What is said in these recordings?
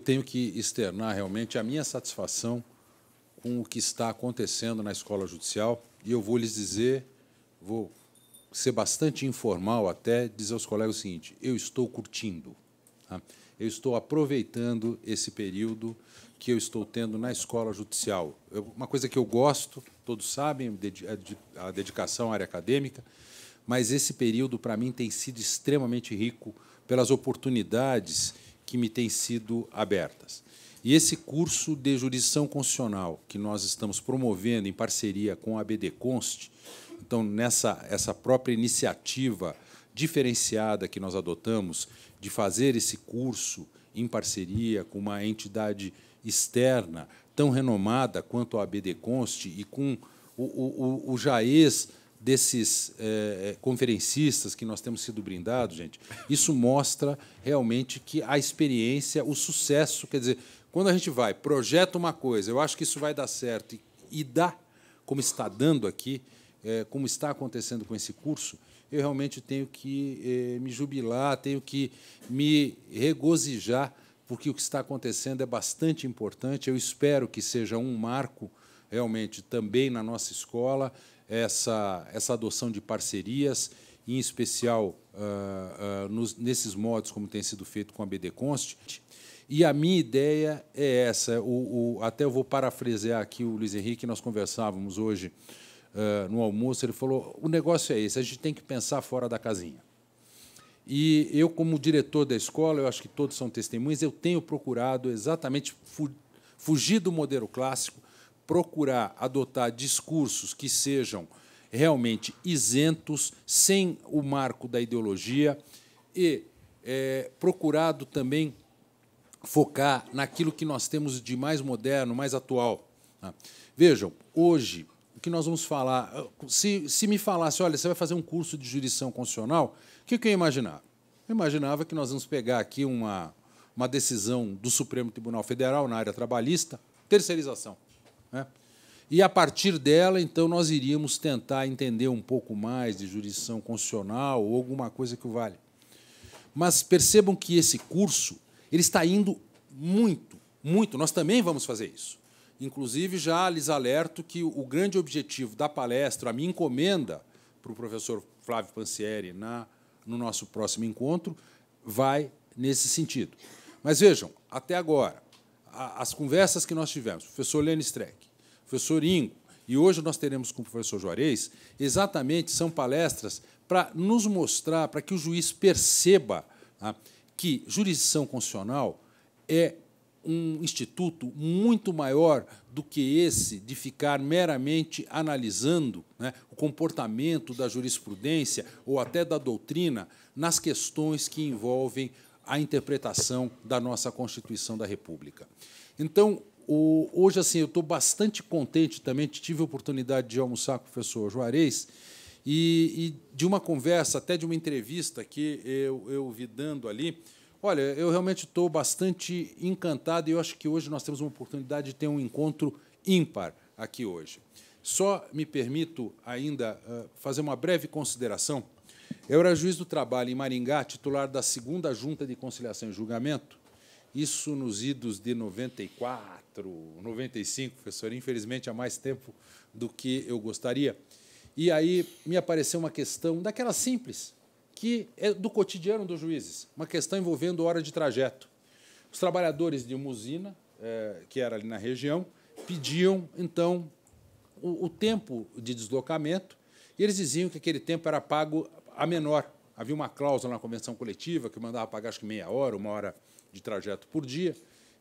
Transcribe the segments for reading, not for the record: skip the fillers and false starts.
tenho que externar realmente a minha satisfação com o que está acontecendo na escola judicial, e eu vou lhes dizer, vou ser bastante informal até, dizer aos colegas o seguinte: eu estou curtindo, tá? Eu estou aproveitando esse período que eu estou tendo na escola judicial. Uma coisa que eu gosto, todos sabem, a dedicação à área acadêmica, mas esse período, para mim, tem sido extremamente rico pelas oportunidades que me têm sido abertas. E esse curso de jurisdição constitucional que nós estamos promovendo em parceria com a ABD Const, então, essa própria iniciativa diferenciada que nós adotamos de fazer esse curso em parceria com uma entidade externa tão renomada quanto a ABD Const e com o jaez desses conferencistas que nós temos sido brindados, gente, isso mostra realmente que a experiência, o sucesso, quer dizer, quando a gente vai, projeta uma coisa, eu acho que isso vai dar certo e dá, como está dando aqui, como está acontecendo com esse curso, eu realmente tenho que me jubilar, tenho que me regozijar, porque o que está acontecendo é bastante importante. Eu espero que seja um marco, realmente, também na nossa escola, essa adoção de parcerias, em especial nesses modos, como tem sido feito com a BD Const. E a minha ideia é essa. Até eu vou parafrasear aqui o Luiz Henrique, nós conversávamos hoje no almoço, ele falou: o negócio é esse, a gente tem que pensar fora da casinha. E eu, como diretor da escola, eu acho que todos são testemunhas, eu tenho procurado exatamente fugir do modelo clássico, procurar adotar discursos que sejam realmente isentos, sem o marco da ideologia, e procurado também focar naquilo que nós temos de mais moderno, mais atual. Vejam, hoje, o que nós vamos falar, se me falasse, olha, você vai fazer um curso de jurisdição constitucional, o que eu imaginava? Eu imaginava que nós vamos pegar aqui uma decisão do Supremo Tribunal Federal na área trabalhista, terceirização, né? E, a partir dela, então, nós iríamos tentar entender um pouco mais de jurisdição constitucional ou alguma coisa que o valha. Mas percebam que esse curso ele está indo muito, muito. Nós também vamos fazer isso. Inclusive, já lhes alerto que o grande objetivo da palestra, a minha encomenda para o professor Flávio Pansieri no nosso próximo encontro, vai nesse sentido. Mas vejam, até agora, as conversas que nós tivemos, o professor Lênin Streck, o professor Ingo, e hoje nós teremos com o professor Juarez, exatamente são palestras para nos mostrar, para que o juiz perceba que jurisdição constitucional é um instituto muito maior do que esse de ficar meramente analisando, né, o comportamento da jurisprudência ou até da doutrina nas questões que envolvem a interpretação da nossa Constituição da República. Então, hoje, assim, eu estou bastante contente também, tive a oportunidade de almoçar com o professor Juarez, e de uma conversa, até de uma entrevista que eu vi dando ali. Olha, eu realmente estou bastante encantado, e eu acho que hoje nós temos uma oportunidade de ter um encontro ímpar aqui hoje. Só me permito ainda fazer uma breve consideração. Eu era juiz do trabalho em Maringá, titular da 2ª Junta de Conciliação e Julgamento, isso nos idos de 94, 95, professor, infelizmente há mais tempo do que eu gostaria. E aí me apareceu uma questão daquela simples, que é do cotidiano dos juízes, uma questão envolvendo hora de trajeto. Os trabalhadores de uma usina, que era ali na região, pediam, então, o tempo de deslocamento, e eles diziam que aquele tempo era pago a menor. Havia uma cláusula na convenção coletiva que mandava pagar, acho que meia hora, 1 hora de trajeto por dia.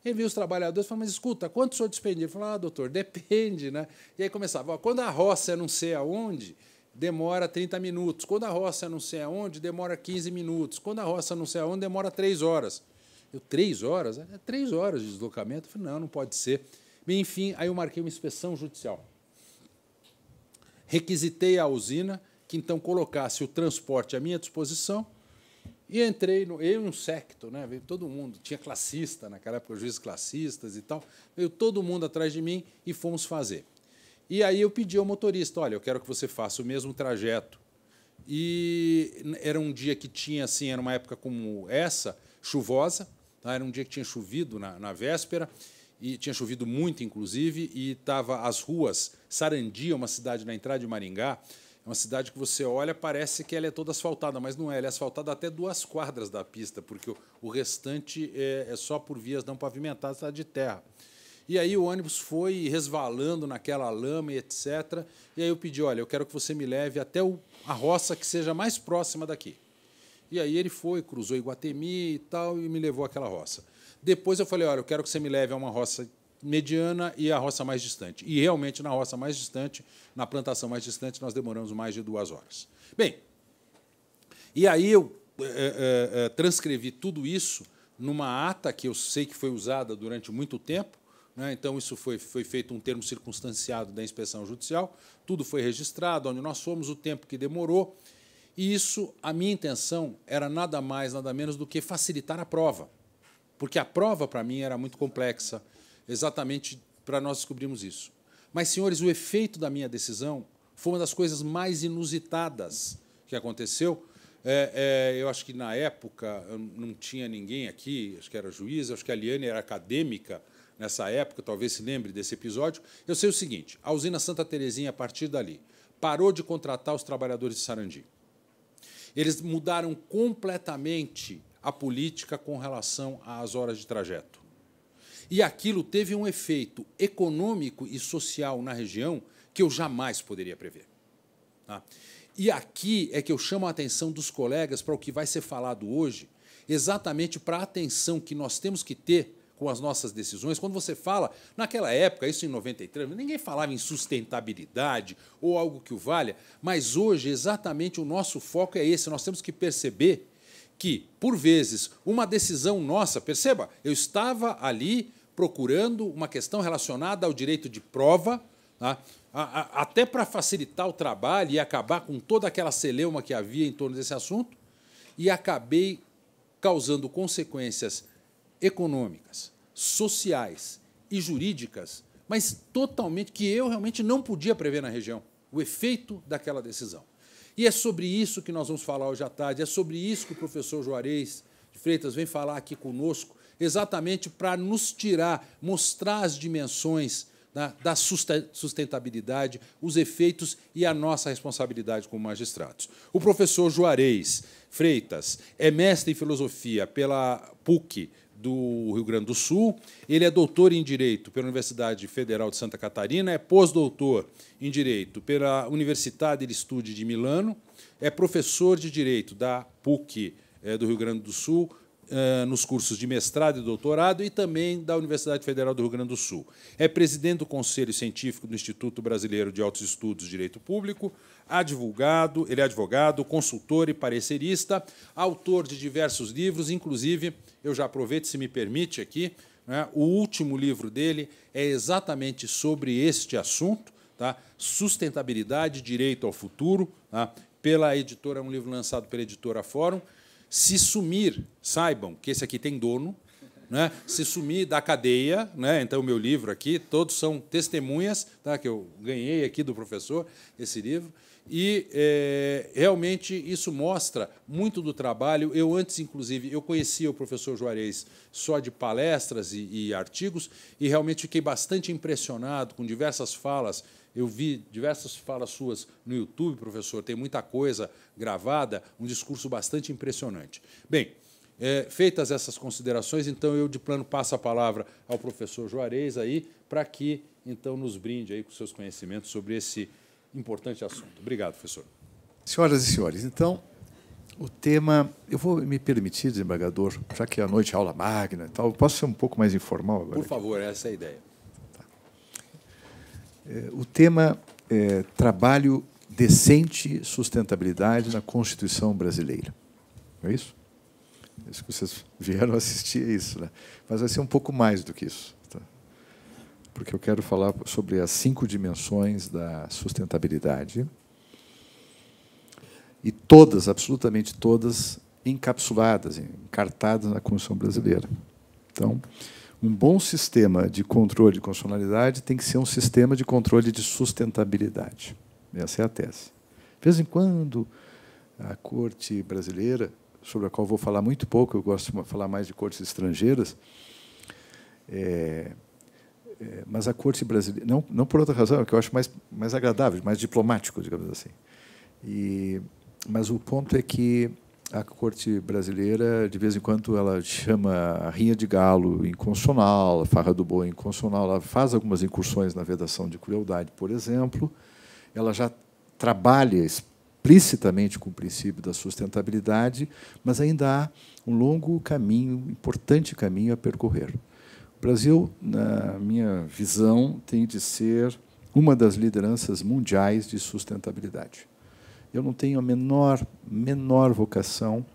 E vi os trabalhadores e falaram: mas escuta, quanto o senhor despendia? Eu falei: doutor, depende, né? E aí começava: quando a roça é não sei aonde, demora 30 minutos. Quando a roça é não sei aonde, demora 15 minutos. Quando a roça não sei aonde, demora 3 horas. 3 horas? 3 horas de deslocamento. Eu falei: não pode ser. Bem, enfim, aí eu marquei uma inspeção judicial. Requisitei a usina, que então colocasse o transporte à minha disposição, e entrei, eu e um séquito, né? Veio todo mundo, tinha classista, naquela época, juízes classistas e tal, veio todo mundo atrás de mim e fomos fazer. E aí eu pedi ao motorista: olha, eu quero que você faça o mesmo trajeto. E era um dia que tinha, assim, era uma época como essa, chuvosa, tá? Era um dia que tinha chovido na véspera, e tinha chovido muito, inclusive, e estava as ruas. Sarandi é uma cidade na entrada de Maringá, é uma cidade que você olha, parece que ela é toda asfaltada, mas não é. Ela é asfaltada até 2 quadras da pista, porque o restante é só por vias não pavimentadas, está de terra. E aí o ônibus foi resvalando naquela lama e etc. E aí eu pedi, olha, eu quero que você me leve até a roça que seja mais próxima daqui. E aí ele foi, cruzou Iguatemi e tal, e me levou àquela roça. Depois eu falei, olha, eu quero que você me leve a uma roça mediana e a roça mais distante. E realmente na roça mais distante, na plantação mais distante, nós demoramos mais de 2 horas. Bem, e aí eu transcrevi tudo isso numa ata que eu sei que foi usada durante muito tempo, né? Então, isso foi feito um termo circunstanciado da inspeção judicial, tudo foi registrado, onde nós fomos, o tempo que demorou, e isso, a minha intenção era nada mais, nada menos do que facilitar a prova, porque a prova, para mim, era muito complexa, exatamente para nós descobrirmos isso. Mas, senhores, o efeito da minha decisão foi uma das coisas mais inusitadas que aconteceu. Eu acho que, na época, não tinha ninguém aqui, acho que era juiz, acho que a Liane era acadêmica, nessa época, talvez se lembre desse episódio. Eu sei o seguinte, a usina Santa Terezinha, a partir dali, parou de contratar os trabalhadores de Sarandi. Eles mudaram completamente a política com relação às horas de trajeto. E aquilo teve um efeito econômico e social na região que eu jamais poderia prever. Tá? E aqui é que eu chamo a atenção dos colegas para o que vai ser falado hoje, exatamente para a atenção que nós temos que ter com as nossas decisões. Quando você fala, naquela época, isso em 93, ninguém falava em sustentabilidade ou algo que o valha, mas hoje exatamente o nosso foco é esse. Nós temos que perceber que, por vezes, uma decisão nossa, perceba, eu estava ali procurando uma questão relacionada ao direito de prova, tá? Até para facilitar o trabalho e acabar com toda aquela celeuma que havia em torno desse assunto, e acabei causando consequências econômicas, sociais e jurídicas, mas totalmente que eu realmente não podia prever na região, o efeito daquela decisão. E é sobre isso que nós vamos falar hoje à tarde, é sobre isso que o professor Juarez de Freitas vem falar aqui conosco, exatamente para nos tirar, mostrar as dimensões da sustentabilidade, os efeitos e a nossa responsabilidade como magistrados. O professor Juarez Freitas é mestre em filosofia pela PUC do Rio Grande do Sul, ele é doutor em Direito pela Universidade Federal de Santa Catarina, é pós-doutor em Direito pela Università degli Studi de Milano, é professor de Direito da PUC do Rio Grande do Sul, nos cursos de mestrado e doutorado, e também da Universidade Federal do Rio Grande do Sul. É presidente do Conselho Científico do Instituto Brasileiro de Altos Estudos de Direito Público, ele é advogado, consultor e parecerista, autor de diversos livros, inclusive, eu já aproveito, se me permite aqui, né, o último livro dele é exatamente sobre este assunto, tá? Sustentabilidade, Direito ao Futuro, tá? Pela editora, um livro lançado pela editora Fórum. Se sumir, saibam que esse aqui tem dono, né? Se sumir da cadeia, né? Então, o meu livro aqui, todos são testemunhas, tá? Que eu ganhei aqui do professor, esse livro, e realmente isso mostra muito do trabalho. Eu antes, inclusive, eu conhecia o professor Juarez só de palestras e artigos, e realmente fiquei bastante impressionado com diversas falas. Eu vi diversas falas suas no YouTube, professor, tem muita coisa gravada, um discurso bastante impressionante. Bem, feitas essas considerações, então, eu, de plano, passo a palavra ao professor Juarez aí, para que, então, nos brinde aí com seus conhecimentos sobre esse importante assunto. Obrigado, professor. Senhoras e senhores, então, o tema... Eu vou me permitir, desembargador, já que a noite é aula magna e tal, posso ser um pouco mais informal agora? Por favor, essa é a ideia. O tema é trabalho decente e sustentabilidade na Constituição brasileira. Não é isso? É isso que vocês vieram assistir a isso, né? Mas vai ser um pouco mais do que isso, tá? Porque eu quero falar sobre as 5 dimensões da sustentabilidade, e todas, absolutamente todas, encapsuladas, encartadas na Constituição brasileira. Então, um bom sistema de controle de constitucionalidade tem que ser um sistema de controle de sustentabilidade. Essa é a tese. De vez em quando, a Corte brasileira sobre a qual vou falar muito pouco, eu gosto de falar mais de cortes estrangeiras, mas a corte brasileira, não por outra razão, é que eu acho mais agradável, mais diplomático, digamos assim. Mas o ponto é que a corte brasileira, de vez em quando, ela chama a rinha de galo inconstitucional, a farra do boi inconstitucional, ela faz algumas incursões na vedação de crueldade, por exemplo, ela já trabalha explicitamente com o princípio da sustentabilidade, mas ainda há um longo caminho, importante caminho a percorrer. O Brasil, na minha visão, tem de ser uma das lideranças mundiais de sustentabilidade. Eu não tenho a menor vocação,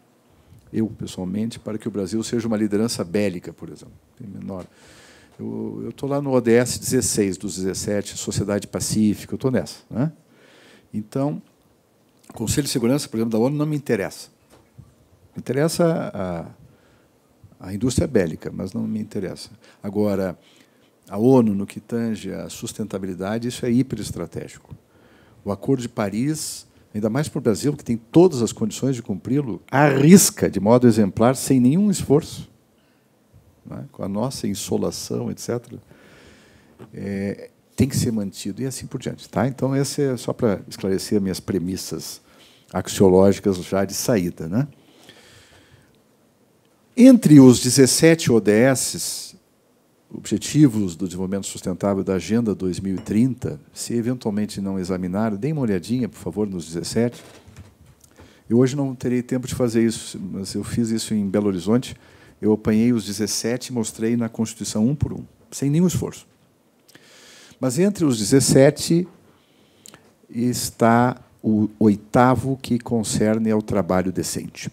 eu pessoalmente, para que o Brasil seja uma liderança bélica, por exemplo. Eu estou lá no ODS 16 dos 17, Sociedade Pacífica, eu estou nessa, né? Então, o Conselho de Segurança, por exemplo, da ONU não me interessa. Me interessa a indústria bélica, mas não me interessa. Agora, a ONU, no que tange à sustentabilidade, isso é hiperestratégico. O Acordo de Paris, ainda mais para o Brasil, que tem todas as condições de cumpri-lo, arrisca de modo exemplar, sem nenhum esforço, né, com a nossa insolação, etc., tem que ser mantido, e assim por diante. Tá? Então, esse é só para esclarecer minhas premissas axiológicas já de saída. Né? Entre os 17 ODS, Objetivos do Desenvolvimento Sustentável da Agenda 2030, se eventualmente não examinaram, deem uma olhadinha, por favor, nos 17. Eu hoje não terei tempo de fazer isso, mas eu fiz isso em Belo Horizonte. Eu apanhei os 17 e mostrei na Constituição um por um, sem nenhum esforço. Mas entre os 17 está o 8º, que concerne ao trabalho decente.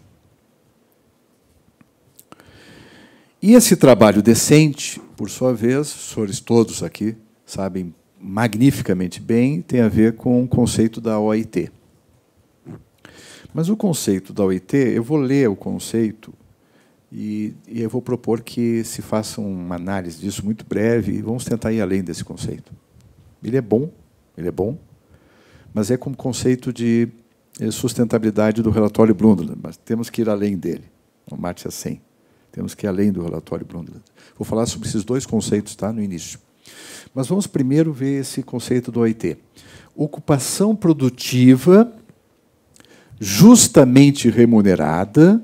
E esse trabalho decente, por sua vez, os senhores todos aqui sabem magnificamente bem, tem a ver com o conceito da OIT. Mas o conceito da OIT, eu vou ler o conceito e eu vou propor que se faça uma análise disso muito breve e vamos tentar ir além desse conceito. Ele é bom, mas é como conceito de sustentabilidade do relatório Brundtland, mas temos que ir além dele, o Amartya Sen. Temos que ir além do relatório Brundtland. Vou falar sobre esses dois conceitos, tá, no início. Mas vamos primeiro ver esse conceito do OIT. Ocupação produtiva justamente remunerada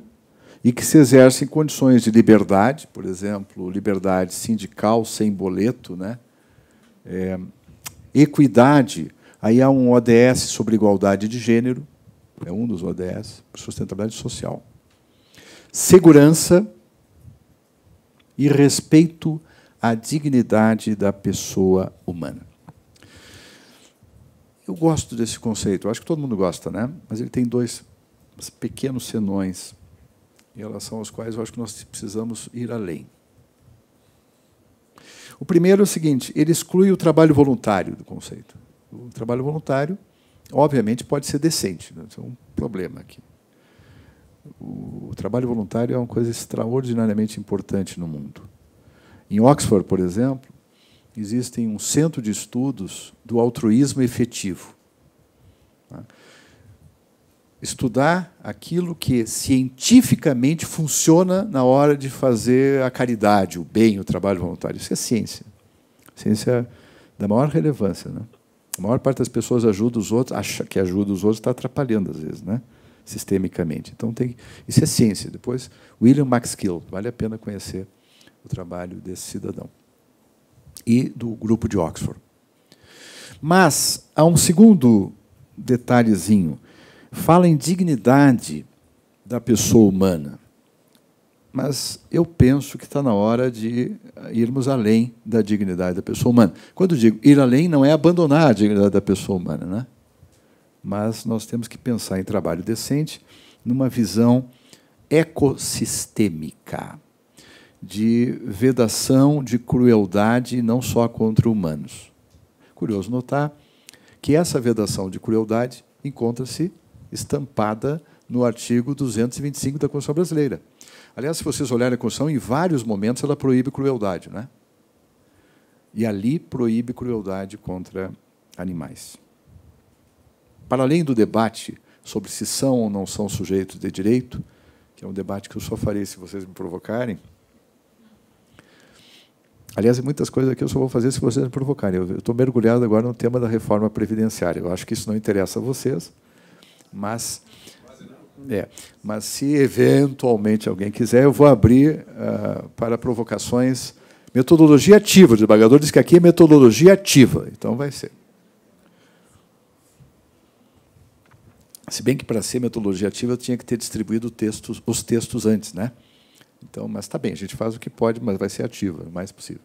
e que se exerce em condições de liberdade, por exemplo, liberdade sindical sem boleto, né? Equidade, aí há um ODS sobre igualdade de gênero, é um dos ODS, sustentabilidade social. Segurança e respeito à dignidade da pessoa humana. Eu gosto desse conceito, eu acho que todo mundo gosta, né? Mas ele tem dois pequenos senões em relação aos quais eu acho que nós precisamos ir além. O primeiro é o seguinte, ele exclui o trabalho voluntário do conceito. O trabalho voluntário, obviamente, pode ser decente, né? Isso é um problema aqui. O trabalho voluntário é uma coisa extraordinariamente importante no mundo. Em Oxford, por exemplo, existe um centro de estudos do altruísmo efetivo. Estudar aquilo que cientificamente funciona na hora de fazer a caridade, o bem, o trabalho voluntário. Isso é ciência. Ciência da maior relevância, né? A maior parte das pessoas ajuda os outros, acha que ajuda os outros, está atrapalhando às vezes, né? Sistemicamente. Então, isso é ciência. Depois, William Maxkill, vale a pena conhecer o trabalho desse cidadão. E do grupo de Oxford. Mas há um segundo detalhezinho. Fala em dignidade da pessoa humana. Mas eu penso que está na hora de irmos além da dignidade da pessoa humana. Quando eu digo ir além, não é abandonar a dignidade da pessoa humana, né? Mas nós temos que pensar em trabalho decente numa visão ecossistêmica, de vedação de crueldade não só contra humanos. Curioso notar que essa vedação de crueldade encontra-se estampada no artigo 225 da Constituição Brasileira. Aliás, se vocês olharem a Constituição, em vários momentos ela proíbe crueldade, né? E ali proíbe crueldade contra animais. Para além do debate sobre se são ou não são sujeitos de direito, que é um debate que eu só farei se vocês me provocarem. Aliás, muitas coisas aqui eu só vou fazer se vocês me provocarem. Eu estou mergulhado agora no tema da reforma previdenciária. Eu acho que isso não interessa a vocês, mas se eventualmente alguém quiser, eu vou abrir para provocações. Metodologia ativa. O desembargador diz que aqui é metodologia ativa, então vai ser. Se bem que, para ser metodologia ativa, eu tinha que ter distribuído os textos antes, né? Então, mas está bem, a gente faz o que pode, mas vai ser ativa, o mais possível.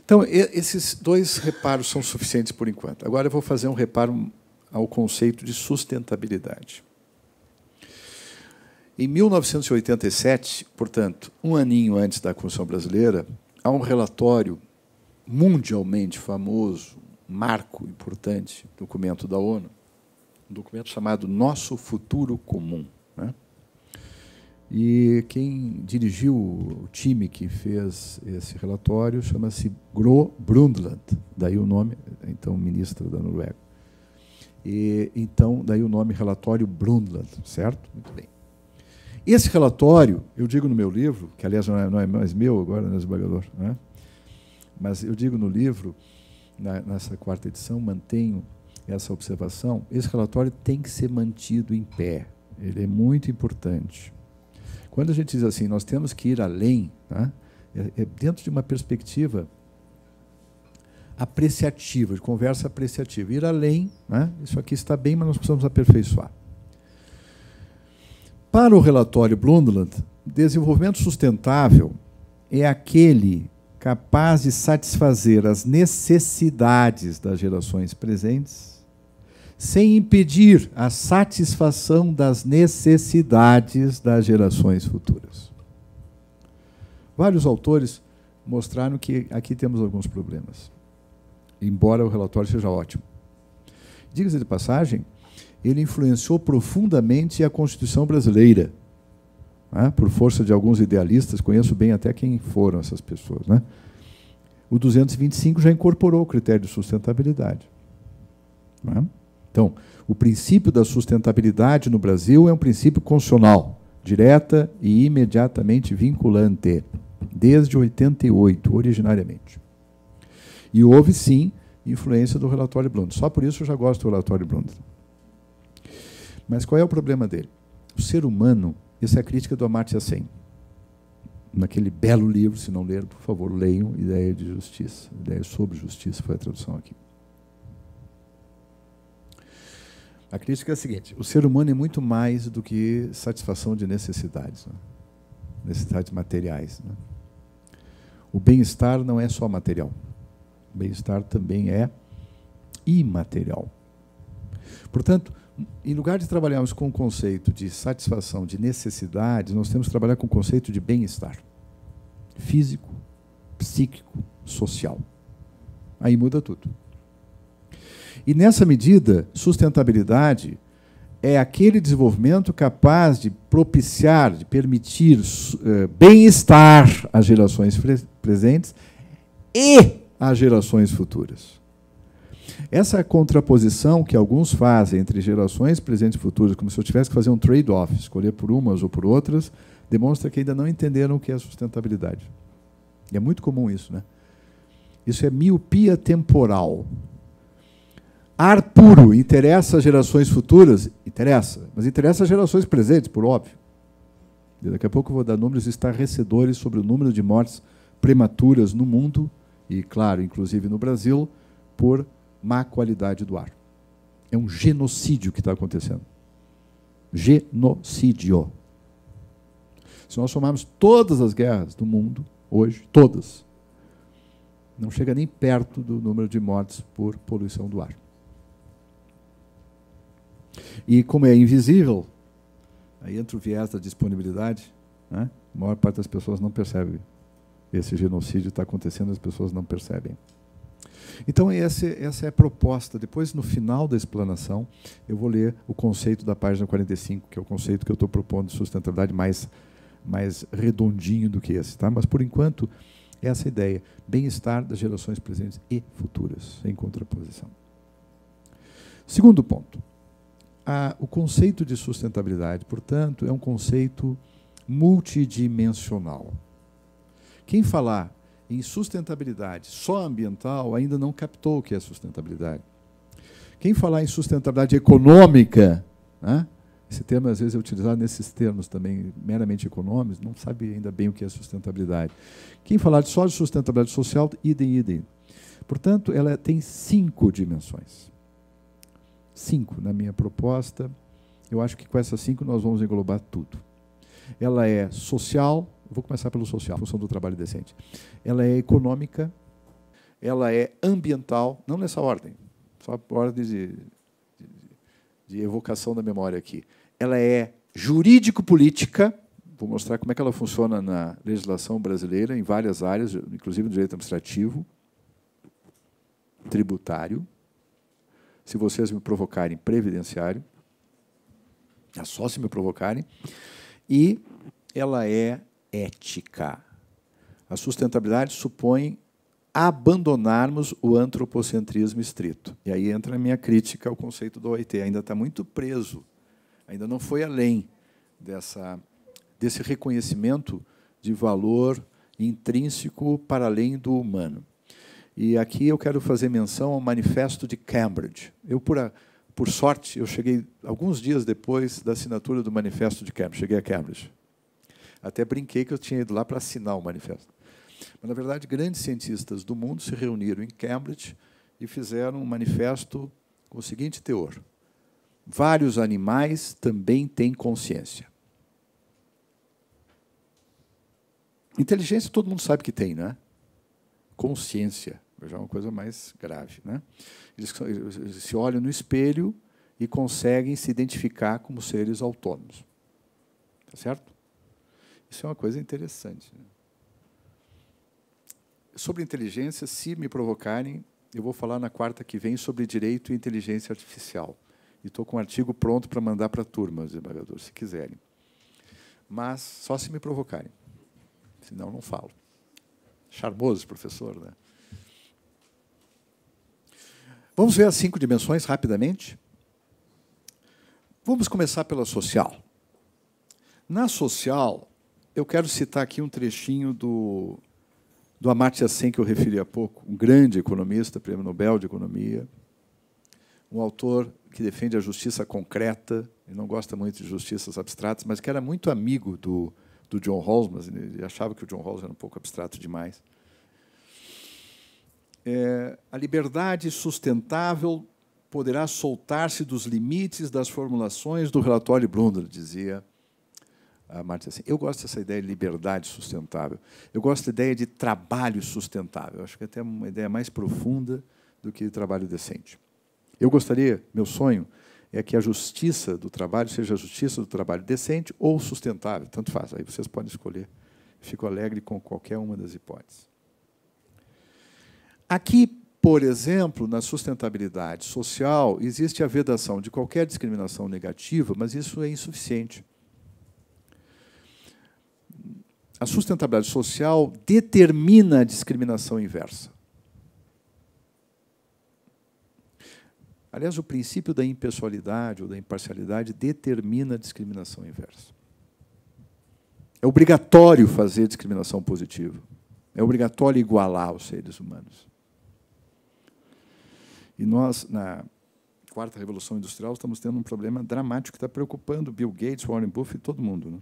Então, esses 2 reparos são suficientes por enquanto. Agora eu vou fazer um reparo ao conceito de sustentabilidade. Em 1987, portanto, um aninho antes da Constituição Brasileira, há um relatório mundialmente famoso, marco importante, documento da ONU, um documento chamado Nosso Futuro Comum, né? E quem dirigiu o time que fez esse relatório chama-se Gro Brundtland, daí o nome, então ministro da Noruega. E então daí o nome relatório Brundtland, certo? Muito bem. Esse relatório, eu digo no meu livro, que aliás não é mais meu agora, não é desembargador, né? Mas eu digo no livro, nessa 4ª edição, mantenho essa observação, esse relatório tem que ser mantido em pé, ele é muito importante. Quando a gente diz assim, nós temos que ir além, tá? É dentro de uma perspectiva apreciativa, de conversa apreciativa. Ir além, né? Isso aqui está bem, mas nós precisamos aperfeiçoar. Para o relatório Brundtland, desenvolvimento sustentável é aquele capaz de satisfazer as necessidades das gerações presentes, sem impedir a satisfação das necessidades das gerações futuras. Vários autores mostraram que aqui temos alguns problemas, embora o relatório seja ótimo. Diga-se de passagem, ele influenciou profundamente a Constituição brasileira, né? Por força de alguns idealistas, conheço bem até quem foram essas pessoas, né? O 225 já incorporou o critério de sustentabilidade, né? Então, o princípio da sustentabilidade no Brasil é um princípio constitucional, direta e imediatamente vinculante, desde 88, originariamente. E houve, sim, influência do relatório Brundtland. Só por isso eu já gosto do relatório Brundtland. Mas qual é o problema dele? O ser humano, essa é a crítica do Amartya Sen. Naquele belo livro, se não leram, por favor, leiam Ideia de Justiça. Ideia sobre Justiça, foi a tradução aqui. A crítica é a seguinte: o ser humano é muito mais do que satisfação de necessidades, né? Necessidades materiais, né? O bem-estar não é só material. O bem-estar também é imaterial. Portanto, em lugar de trabalharmos com o conceito de satisfação de necessidades, nós temos que trabalhar com o conceito de bem-estar físico, psíquico, social. Aí muda tudo. E, nessa medida, sustentabilidade é aquele desenvolvimento capaz de propiciar, de permitir bem-estar às gerações presentes e às gerações futuras. Essa contraposição que alguns fazem entre gerações presentes e futuras, como se eu tivesse que fazer um trade-off, escolher por umas ou por outras, demonstra que ainda não entenderam o que é sustentabilidade. E é muito comum isso, né? Isso é miopia temporal. Ar puro interessa às gerações futuras? Interessa, mas interessa às gerações presentes, por óbvio. E daqui a pouco eu vou dar números estarrecedores sobre o número de mortes prematuras no mundo, e, claro, inclusive no Brasil, por má qualidade do ar. É um genocídio que está acontecendo. Genocídio. Se nós somarmos todas as guerras do mundo, hoje, todas, não chega nem perto do número de mortes por poluição do ar. E como é invisível, aí entra o viés da disponibilidade, né? A maior parte das pessoas não percebe. Esse genocídio está acontecendo, as pessoas não percebem. Então, essa é a proposta. Depois, no final da explanação, eu vou ler o conceito da página 45, que é o conceito que eu estou propondo de sustentabilidade mais redondinho do que esse. Tá? Mas, por enquanto, essa ideia, bem-estar das gerações presentes e futuras, em contraposição. Segundo ponto, o conceito de sustentabilidade, portanto, é um conceito multidimensional. Quem falar em sustentabilidade só ambiental ainda não captou o que é sustentabilidade. Quem falar em sustentabilidade econômica, né? Esse termo às vezes é utilizado nesses termos também meramente econômicos, não sabe ainda bem o que é sustentabilidade. Quem falar só de sustentabilidade social, idem. Portanto, ela tem 5 dimensões. 5 na minha proposta. Eu acho que com essas 5 nós vamos englobar tudo. Ela é social, vou começar pelo social, em função do trabalho decente. Ela é econômica, ela é ambiental, não nessa ordem, só por ordem de evocação da memória aqui. Ela é jurídico-política, vou mostrar como é que ela funciona na legislação brasileira, em várias áreas, inclusive no direito administrativo, tributário, se vocês me provocarem, previdenciário, é só se me provocarem, e ela é ética. A sustentabilidade supõe abandonarmos o antropocentrismo estrito. E aí entra a minha crítica ao conceito do OIT. Ainda está muito preso, ainda não foi além desse reconhecimento de valor intrínseco para além do humano. E aqui eu quero fazer menção ao Manifesto de Cambridge. Eu, por sorte, eu cheguei alguns dias depois da assinatura do Manifesto de Cambridge. Cheguei a Cambridge. Até brinquei que eu tinha ido lá para assinar o manifesto. Mas, na verdade, grandes cientistas do mundo se reuniram em Cambridge e fizeram um manifesto com o seguinte teor: vários animais também têm consciência. Inteligência todo mundo sabe que tem, né? Consciência já é uma coisa mais grave, né? Eles se olham no espelho e conseguem se identificar como seres autônomos. Tá certo? Isso é uma coisa interessante. Sobre inteligência, se me provocarem, eu vou falar na quarta que vem sobre direito e inteligência artificial. E estou com um artigo pronto para mandar para a turma, os desembargadores, se quiserem. Mas só se me provocarem. Senão, não falo. Charmoso, professor, né? Vamos ver as 5 dimensões rapidamente? Vamos começar pela social. Na social, eu quero citar aqui um trechinho do Amartya Sen, que eu referi há pouco, um grande economista, prêmio Nobel de Economia, um autor que defende a justiça concreta, e não gosta muito de justiças abstratas, mas que era muito amigo do John Rawls, mas ele achava que o John Rawls era um pouco abstrato demais. A liberdade sustentável poderá soltar-se dos limites das formulações do relatório Brundtland, dizia Amartya Sen. Eu gosto dessa ideia de liberdade sustentável. Eu gosto da ideia de trabalho sustentável. Eu acho que até é uma ideia mais profunda do que trabalho decente. Eu gostaria, meu sonho, é que a justiça do trabalho seja a justiça do trabalho decente ou sustentável, tanto faz. Aí vocês podem escolher. Fico alegre com qualquer uma das hipóteses. Aqui, por exemplo, na sustentabilidade social, existe a vedação de qualquer discriminação negativa, mas isso é insuficiente. A sustentabilidade social determina a discriminação inversa. Aliás, o princípio da impessoalidade ou da imparcialidade determina a discriminação inversa. É obrigatório fazer discriminação positiva. É obrigatório igualar os seres humanos. E nós, na quarta revolução industrial, estamos tendo um problema dramático que está preocupando Bill Gates, Warren Buffett e todo mundo, né?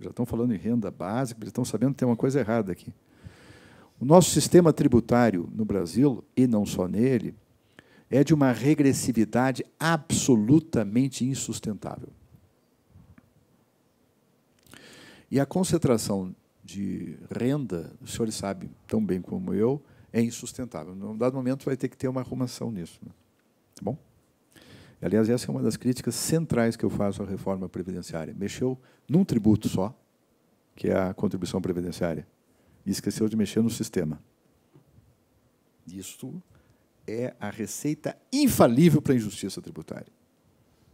Já estão falando em renda básica, eles estão sabendo que tem uma coisa errada aqui. O nosso sistema tributário no Brasil, e não só nele, é de uma regressividade absolutamente insustentável. E a concentração de renda, os senhores sabem tão bem como eu, é insustentável. Num dado momento vai ter que ter uma arrumação nisso. Né? Tá bom? Aliás, essa é uma das críticas centrais que eu faço à reforma previdenciária. Mexeu num tributo só, que é a contribuição previdenciária, e esqueceu de mexer no sistema. Isso é a receita infalível para a injustiça tributária.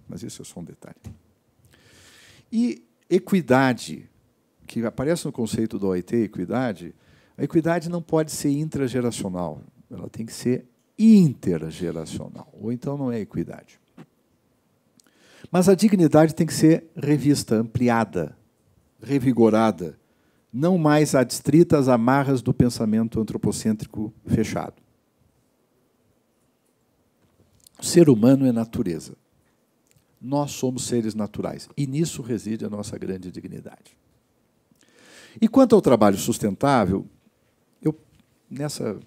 Mas isso é só um detalhe. E equidade, que aparece no conceito do OIT, equidade, a equidade não pode ser intrageracional, ela tem que ser intergeracional, ou então não é equidade. Mas a dignidade tem que ser revista, ampliada, revigorada, não mais adstrita às amarras do pensamento antropocêntrico fechado. O ser humano é natureza. Nós somos seres naturais, e nisso reside a nossa grande dignidade. E quanto ao trabalho sustentável, nessa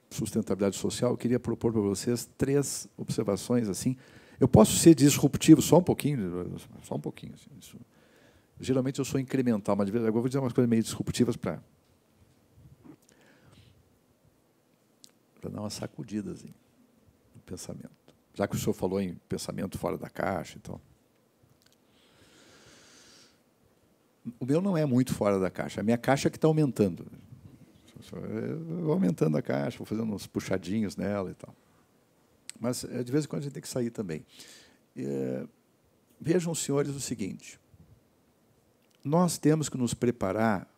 sustentabilidade social, eu queria propor para vocês 3 observações. Assim. Eu posso ser disruptivo só um pouquinho. Assim, isso. Geralmente eu sou incremental, mas agora eu vou dizer umas coisas meio disruptivas para dar uma sacudida assim, no pensamento. Já que o senhor falou em pensamento fora da caixa. Então. O meu não é muito fora da caixa. A minha caixa que está aumentando. Eu vou aumentando a caixa, vou fazendo uns puxadinhos nela e tal. Mas, de vez em quando, a gente tem que sair também. Vejam, senhores, o seguinte. Nós temos que nos preparar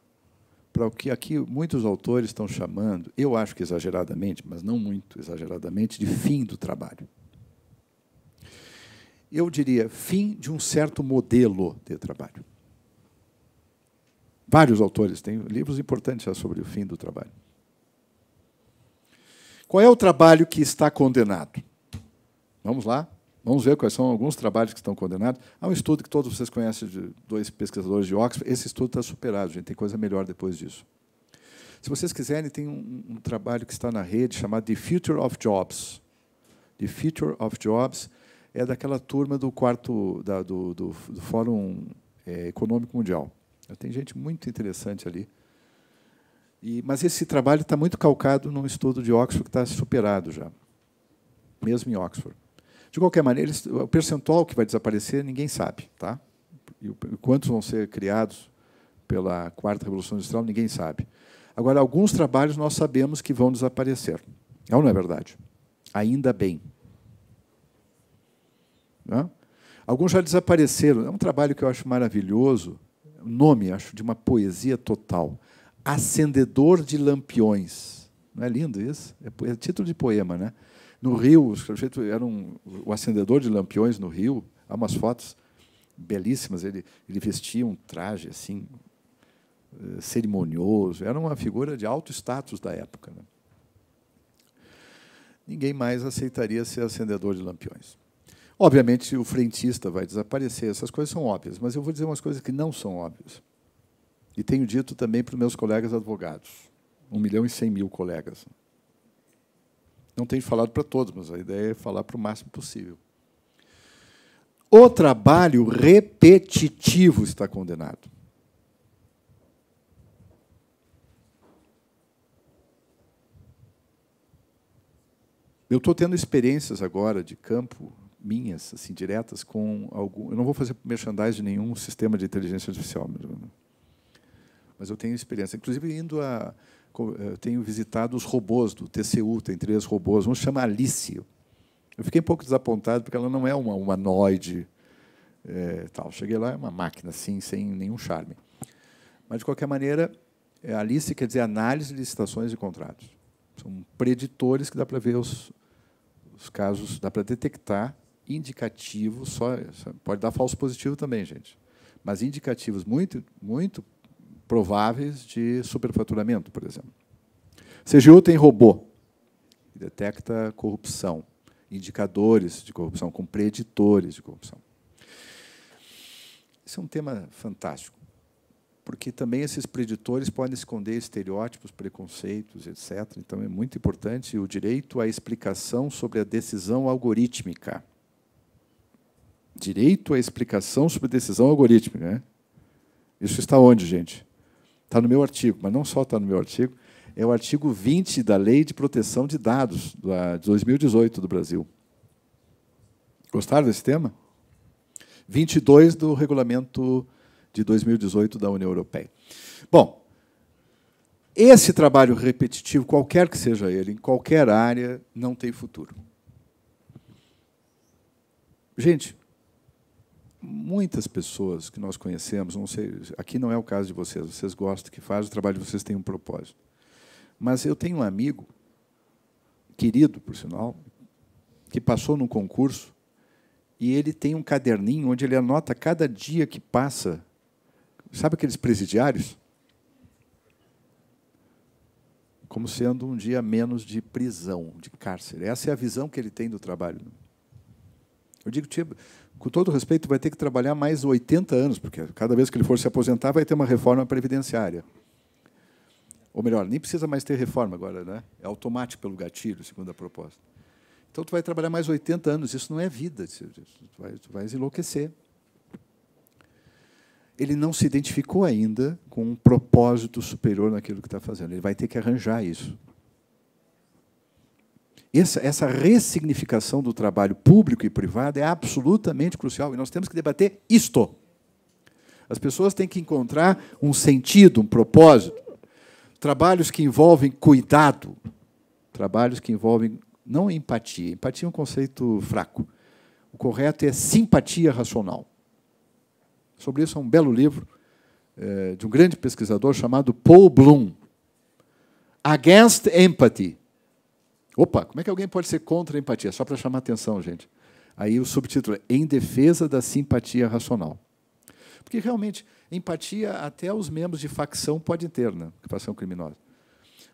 para o que aqui muitos autores estão chamando, eu acho que exageradamente, mas não muito exageradamente, de fim do trabalho. Eu diria, fim de um certo modelo de trabalho. Vários autores têm livros importantes sobre o fim do trabalho. Qual é o trabalho que está condenado? Vamos lá, vamos ver quais são alguns trabalhos que estão condenados. Há um estudo que todos vocês conhecem de 2 pesquisadores de Oxford. Esse estudo está superado, gente, tem coisa melhor depois disso. Se vocês quiserem, tem um trabalho que está na rede chamado The Future of Jobs. The Future of Jobs é daquela turma do do Fórum Econômico Mundial. Tem gente muito interessante ali. Mas esse trabalho está muito calcado num estudo de Oxford que está superado já, mesmo em Oxford. De qualquer maneira, o percentual que vai desaparecer, ninguém sabe. Tá? E quantos vão ser criados pela 4ª Revolução Industrial, ninguém sabe. Agora, alguns trabalhos nós sabemos que vão desaparecer. É ou não é verdade? Ainda bem. Não? Alguns já desapareceram. É um trabalho que eu acho maravilhoso, o nome, acho, de uma poesia total. Acendedor de Lampiões. Não é lindo isso? É título de poema, né? No Rio, os sujeitos eram o acendedor de lampiões no Rio. Há umas fotos belíssimas. Ele vestia um traje assim cerimonioso. Era uma figura de alto status da época. Né? Ninguém mais aceitaria ser acendedor de lampiões. Obviamente, o frentista vai desaparecer. Essas coisas são óbvias. Mas eu vou dizer umas coisas que não são óbvias. E tenho dito também para os meus colegas advogados. 1.100.000 colegas. Não tenho falado para todos, mas a ideia é falar para o máximo possível. O trabalho repetitivo está condenado. Eu estou tendo experiências agora de campo, minhas, assim, diretas, com algum... Eu não vou fazer merchandising de nenhum sistema de inteligência artificial, mas eu tenho experiência. Inclusive, eu tenho visitado os robôs do TCU, tem 3 robôs, um se chama Alice. Eu fiquei um pouco desapontado, porque ela não é uma humanoide. Tal. Cheguei lá, é uma máquina, assim, sem nenhum charme. Mas, de qualquer maneira, Alice quer dizer análise de licitações e contratos. São preditores que dá para ver os casos, dá para detectar indicativos, pode dar falso positivo também, gente, mas indicativos muito, muito prováveis de superfaturamento, por exemplo. CGU tem robô, que detecta corrupção, indicadores de corrupção, com preditores de corrupção. Esse é um tema fantástico, porque também esses preditores podem esconder estereótipos, preconceitos, etc. Então, é muito importante o direito à explicação sobre a decisão algorítmica. Direito à explicação sobre a decisão algorítmica. Né? Isso está onde, gente? Está no meu artigo, mas não só está no meu artigo, é o artigo 20 da Lei de Proteção de Dados, de 2018, do Brasil. Gostaram desse tema? 22 do Regulamento de 2018 da União Europeia. Bom, esse trabalho repetitivo, qualquer que seja ele, em qualquer área, não tem futuro. Gente, muitas pessoas que nós conhecemos, não sei, aqui não é o caso de vocês gostam que faz, o trabalho de vocês tem um propósito. Mas eu tenho um amigo, querido, por sinal, que passou num concurso e ele tem um caderninho onde ele anota cada dia que passa. Sabe aqueles presidiários? Como sendo um dia menos de prisão, de cárcere. Essa é a visão que ele tem do trabalho. Eu digo, tipo, com todo respeito, vai ter que trabalhar mais 80 anos, porque cada vez que ele for se aposentar, vai ter uma reforma previdenciária. Ou melhor, nem precisa mais ter reforma agora, né? É automático pelo gatilho, segundo a proposta. Então, tu vai trabalhar mais 80 anos. Isso não é vida. Tu vai enlouquecer. Ele não se identificou ainda com um propósito superior naquilo que está fazendo. Ele vai ter que arranjar isso. Essa ressignificação do trabalho público e privado é absolutamente crucial. E nós temos que debater isto. As pessoas têm que encontrar um sentido, um propósito. Trabalhos que envolvem cuidado. Trabalhos que envolvem, não empatia. Empatia é um conceito fraco. O correto é simpatia racional. Sobre isso, é um belo livro de um grande pesquisador chamado Paul Bloom. Against Empathy. Opa, como é que alguém pode ser contra a empatia? Só para chamar a atenção, gente. Aí o subtítulo é Em Defesa da Simpatia Racional. Porque, realmente, empatia até os membros de facção podem ter, né? Facção criminosa.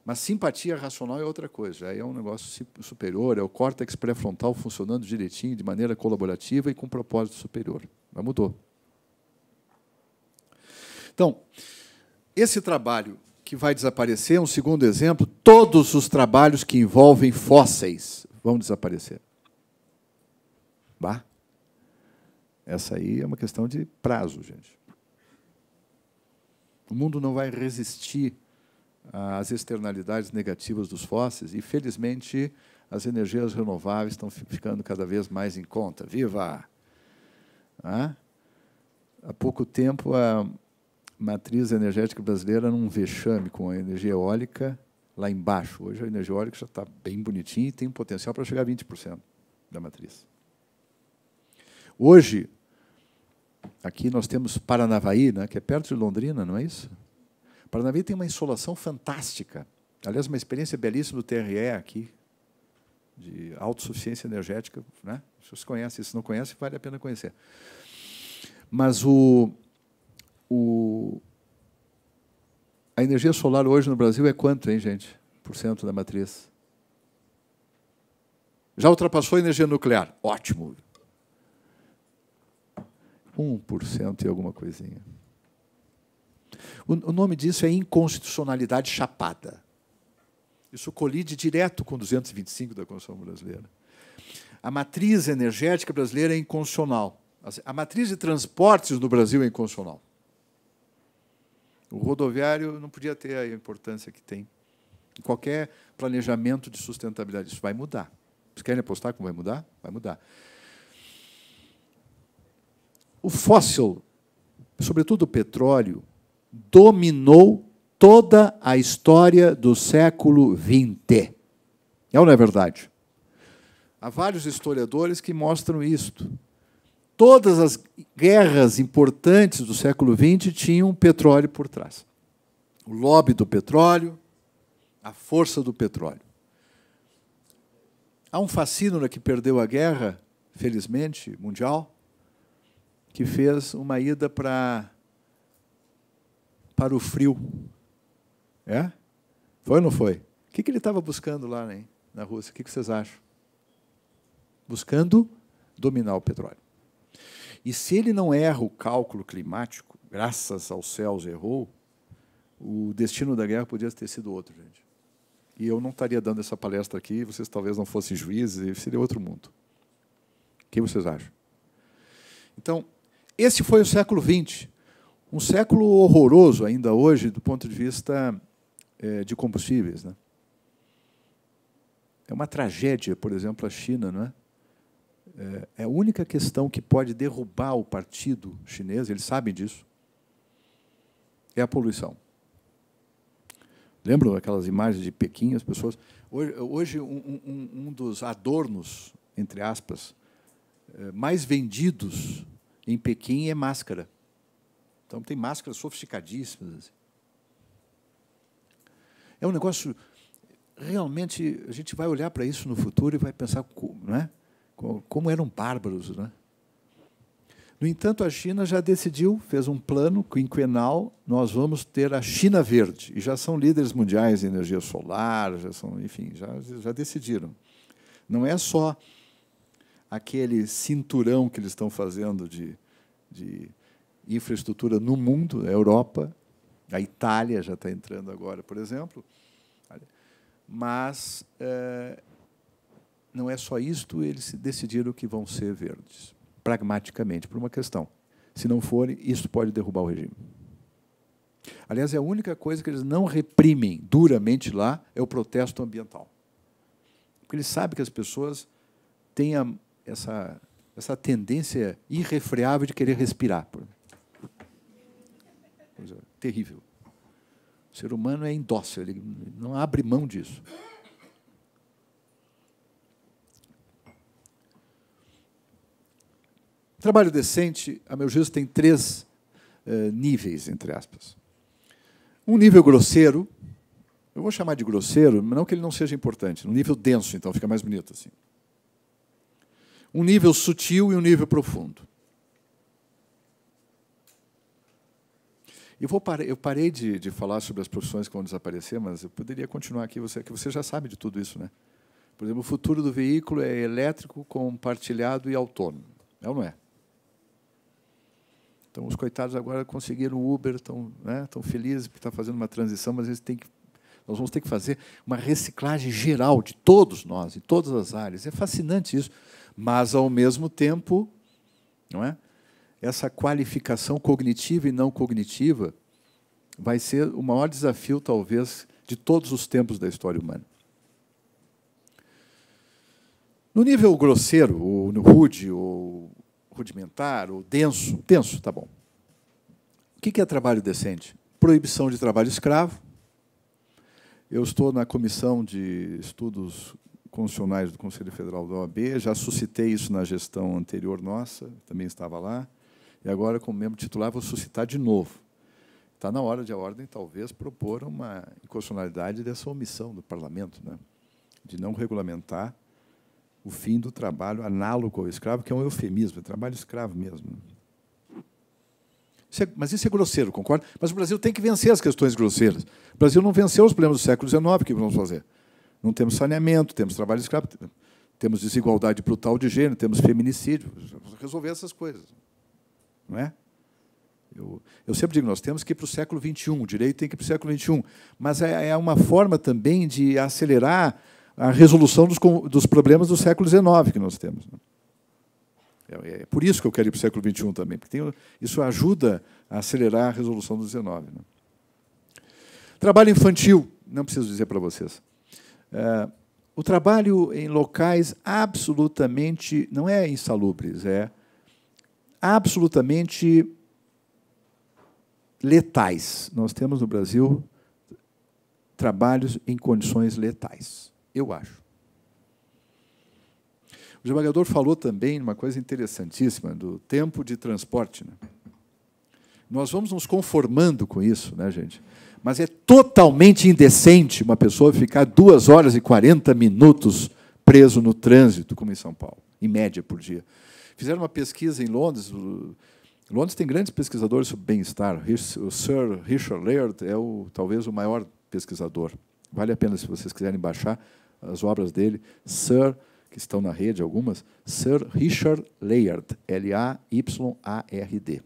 Mas simpatia racional é outra coisa. Já é um negócio superior, é o córtex pré-frontal funcionando direitinho, de maneira colaborativa e com propósito superior. Mas mudou. Então, esse trabalho que vai desaparecer, um segundo exemplo, todos os trabalhos que envolvem fósseis vão desaparecer. Bah. Essa aí é uma questão de prazo, gente. O mundo não vai resistir às externalidades negativas dos fósseis e, felizmente, as energias renováveis estão ficando cada vez mais em conta. Viva! Há pouco tempo, a matriz energética brasileira num vexame com a energia eólica lá embaixo. Hoje a energia eólica já está bem bonitinha e tem um potencial para chegar a 20% da matriz. Hoje, aqui nós temos Paranavaí, né, que é perto de Londrina, não é isso? Paranavaí tem uma insolação fantástica. Aliás, uma experiência belíssima do TRE aqui, de autossuficiência energética. Né? Se você conhece, se não conhece, vale a pena conhecer. Mas a energia solar hoje no Brasil é quanto, hein, gente? Por cento da matriz. Já ultrapassou a energia nuclear. Ótimo. 1% e alguma coisinha. O nome disso é inconstitucionalidade chapada. Isso colide direto com 225 da Constituição brasileira. A matriz energética brasileira é inconstitucional. A matriz de transportes no Brasil é inconstitucional. O rodoviário não podia ter a importância que tem. Em qualquer planejamento de sustentabilidade, isso vai mudar. Vocês querem apostar como vai mudar? Vai mudar. O fóssil, sobretudo o petróleo, dominou toda a história do século XX. É ou não é verdade? Há vários historiadores que mostram isto. Todas as guerras importantes do século XX tinham petróleo por trás. O lobby do petróleo, a força do petróleo. Há um facínora que perdeu a guerra, felizmente, mundial, que fez uma ida para o frio. É? Foi ou não foi? O que ele estava buscando lá, né, na Rússia? O que vocês acham? Buscando dominar o petróleo. E se ele não erra o cálculo climático, graças aos céus errou, o destino da guerra podia ter sido outro, gente. E eu não estaria dando essa palestra aqui, vocês talvez não fossem juízes, seria outro mundo. O que vocês acham? Então, esse foi o século XX. Um século horroroso ainda hoje, do ponto de vista de combustíveis. Né? É uma tragédia, por exemplo, a China, não é? É a única questão que pode derrubar o partido chinês, eles sabem disso, é a poluição. Lembram aquelas imagens de Pequim? As pessoas... Hoje um dos adornos, entre aspas, mais vendidos em Pequim é máscara. Então, tem máscaras sofisticadíssimas. Assim. É um negócio... Realmente, a gente vai olhar para isso no futuro e vai pensar, não é? Como eram bárbaros, né? No entanto, a China já decidiu, fez um plano quinquenal, nós vamos ter a China verde, e já são líderes mundiais em energia solar, já são, enfim, já decidiram. Não é só aquele cinturão que eles estão fazendo de infraestrutura no mundo, a Europa, a Itália já está entrando agora, por exemplo, mas não é só isto, eles decidiram que vão ser verdes, pragmaticamente, por uma questão. Se não forem, isso pode derrubar o regime. Aliás, é a única coisa que eles não reprimem duramente lá é o protesto ambiental. Porque eles sabem que as pessoas têm essa tendência irrefreável de querer respirar. Coisa terrível. O ser humano é indócil, ele não abre mão disso. Trabalho decente, a meu juízo, tem 3 níveis, entre aspas. Um nível grosseiro, eu vou chamar de grosseiro, mas não que ele não seja importante, um nível denso, então, fica mais bonito assim. Um nível sutil e um nível profundo. Eu parei de falar sobre as profissões que vão desaparecer, mas eu poderia continuar aqui, que você já sabe de tudo isso, né? Por exemplo, o futuro do veículo é elétrico, compartilhado e autônomo. É ou não é? Então, os coitados agora conseguiram o Uber, estão felizes porque está fazendo uma transição, mas nós vamos ter que fazer uma reciclagem geral de todos nós, em todas as áreas. É fascinante isso, mas, ao mesmo tempo, não é? Essa qualificação cognitiva e não cognitiva vai ser o maior desafio, talvez, de todos os tempos da história humana. No nível grosseiro, ou no rude, ou rudimentar, ou denso, tá bom. O que é trabalho decente? Proibição de trabalho escravo. Eu estou na Comissão de Estudos Constitucionais do Conselho Federal da OAB, já suscitei isso na gestão anterior nossa, também estava lá, e agora, como membro titular, vou suscitar de novo. Está na hora de a ordem, talvez, propor uma inconstitucionalidade dessa omissão do Parlamento, né, de não regulamentar o fim do trabalho análogo ao escravo, que é um eufemismo, é trabalho escravo mesmo. Mas isso é grosseiro, concorda? Mas o Brasil tem que vencer as questões grosseiras. O Brasil não venceu os problemas do século XIX, o que vamos fazer? Não temos saneamento, temos trabalho escravo, temos desigualdade brutal de gênero, temos feminicídio. Vamos resolver essas coisas. Não é? Eu sempre digo, nós temos que ir para o século XXI, o direito tem que ir para o século XXI, mas é uma forma também de acelerar a resolução dos problemas do século XIX que nós temos. É por isso que eu quero ir para o século XXI também, porque isso ajuda a acelerar a resolução do XIX. Né? Trabalho infantil, não preciso dizer para vocês. O trabalho em locais absolutamente, não é insalubres, é absolutamente letais. Nós temos no Brasil trabalhos em condições letais, eu acho. O desembargador falou também uma coisa interessantíssima, do tempo de transporte. Né? Nós vamos nos conformando com isso, né, gente? Mas é totalmente indecente uma pessoa ficar 2 horas e 40 minutos preso no trânsito, como em São Paulo, em média por dia. Fizeram uma pesquisa em Londres. Londres tem grandes pesquisadores sobre bem-estar. O Sir Richard Layard é talvez o maior pesquisador. Vale a pena, se vocês quiserem baixar as obras dele. Sir, que estão na rede, algumas. Sir Richard Layard, L-A-Y-A-R-D.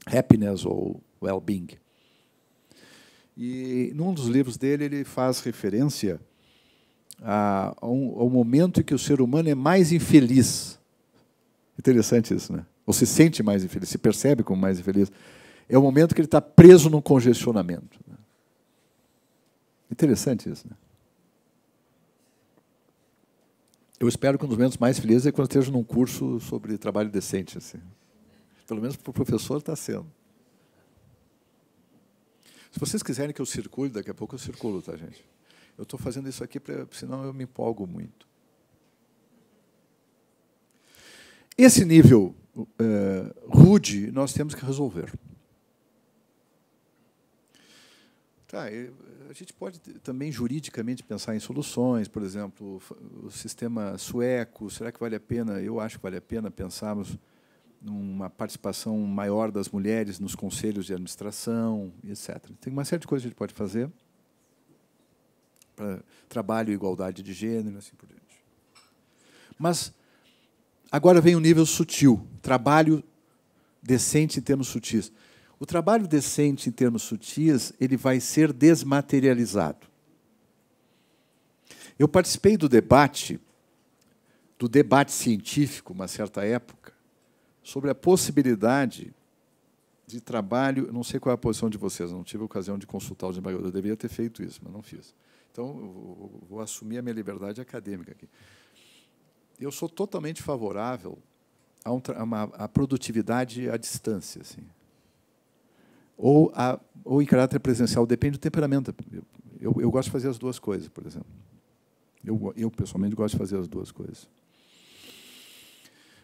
Happiness ou Well-being. E, num dos livros dele, ele faz referência ao momento em que o ser humano é mais infeliz. Interessante isso, né? Ou se sente mais infeliz, se percebe como mais infeliz. É o momento que ele está preso num congestionamento. Interessante isso, né? Eu espero que um dos momentos mais felizes é quando esteja num curso sobre trabalho decente. Assim. Pelo menos para o professor está sendo. Se vocês quiserem que eu circule, daqui a pouco eu circulo, tá, gente? Eu estou fazendo isso aqui, senão eu me empolgo muito. Esse nível rude nós temos que resolver. Tá, a gente pode também juridicamente pensar em soluções, por exemplo, o sistema sueco, será que vale a pena? Eu acho que vale a pena pensarmos uma participação maior das mulheres nos conselhos de administração, etc. Tem uma série de coisas que a gente pode fazer para trabalho e igualdade de gênero, assim por diante. Mas agora vem o nível sutil, trabalho decente em termos sutis. O trabalho decente em termos sutis, ele vai ser desmaterializado. Eu participei do debate científico, uma certa época, sobre a possibilidade de trabalho. Não sei qual é a posição de vocês, não tive a ocasião de consultar os desembargadores. Eu deveria ter feito isso, mas não fiz. Então, eu vou assumir a minha liberdade acadêmica aqui. Eu sou totalmente favorável a produtividade à distância, assim. Ou em caráter presencial, depende do temperamento. Eu gosto de fazer as duas coisas, por exemplo. Eu pessoalmente, gosto de fazer as duas coisas.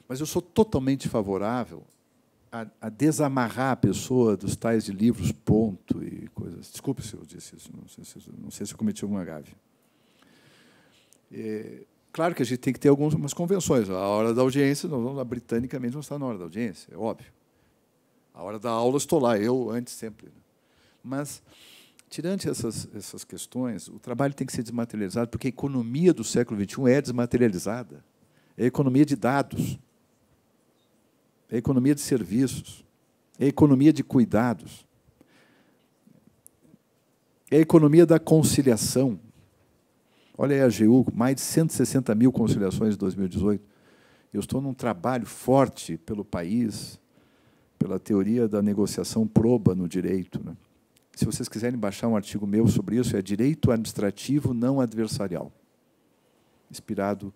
Mas eu sou totalmente favorável a desamarrar a pessoa dos tais de livros, ponto, e coisas. Desculpe se eu disse isso, não sei se eu cometi alguma gafe. Claro que a gente tem que ter algumas convenções. A hora da audiência, britanicamente, não está na hora da audiência, é óbvio. A hora da aula, estou lá, eu antes sempre. Mas, tirante essas questões, o trabalho tem que ser desmaterializado, porque a economia do século XXI é desmaterializada. É a economia de dados, é a economia de serviços, é a economia de cuidados, é a economia da conciliação. Olha aí a AGU, mais de 160 mil conciliações em 2018. Eu estou num trabalho forte pelo país, pela teoria da negociação proba no direito, né? Se vocês quiserem baixar um artigo meu sobre isso, é Direito Administrativo Não Adversarial, inspirado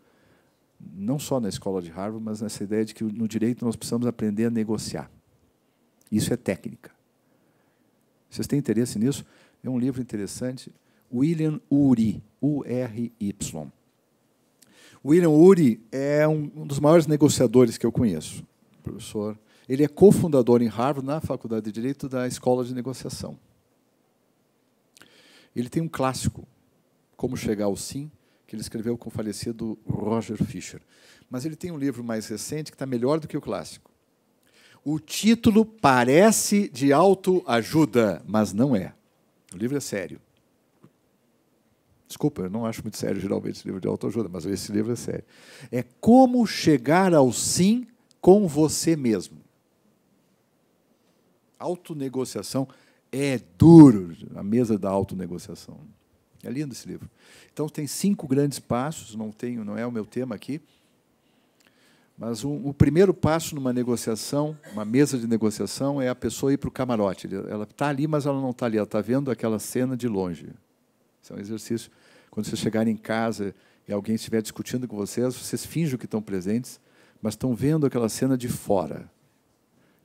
não só na escola de Harvard, mas nessa ideia de que no direito nós precisamos aprender a negociar. Isso é técnica. Vocês têm interesse nisso? É um livro interessante. William Ury, U-R-Y. William Ury é um dos maiores negociadores que eu conheço, professor. Ele é cofundador em Harvard, na Faculdade de Direito, da Escola de Negociação. Ele tem um clássico, Como Chegar ao Sim, que ele escreveu com o falecido Roger Fisher. Mas ele tem um livro mais recente que está melhor do que o clássico. O título parece de autoajuda, mas não é. O livro é sério. Desculpa, eu não acho muito sério, geralmente, esse livro de autoajuda, mas esse livro é sério. É Como Chegar ao Sim com Você Mesmo. Autonegociação é duro, a mesa da autonegociação. É lindo esse livro. Então, tem 5 grandes passos, não é o meu tema aqui, mas o primeiro passo numa negociação, uma mesa de negociação, é a pessoa ir para o camarote. Ela está ali, mas ela não está ali, ela está vendo aquela cena de longe. Isso é um exercício. Quando vocês chegarem em casa e alguém estiver discutindo com vocês fingem que estão presentes, mas estão vendo aquela cena de fora.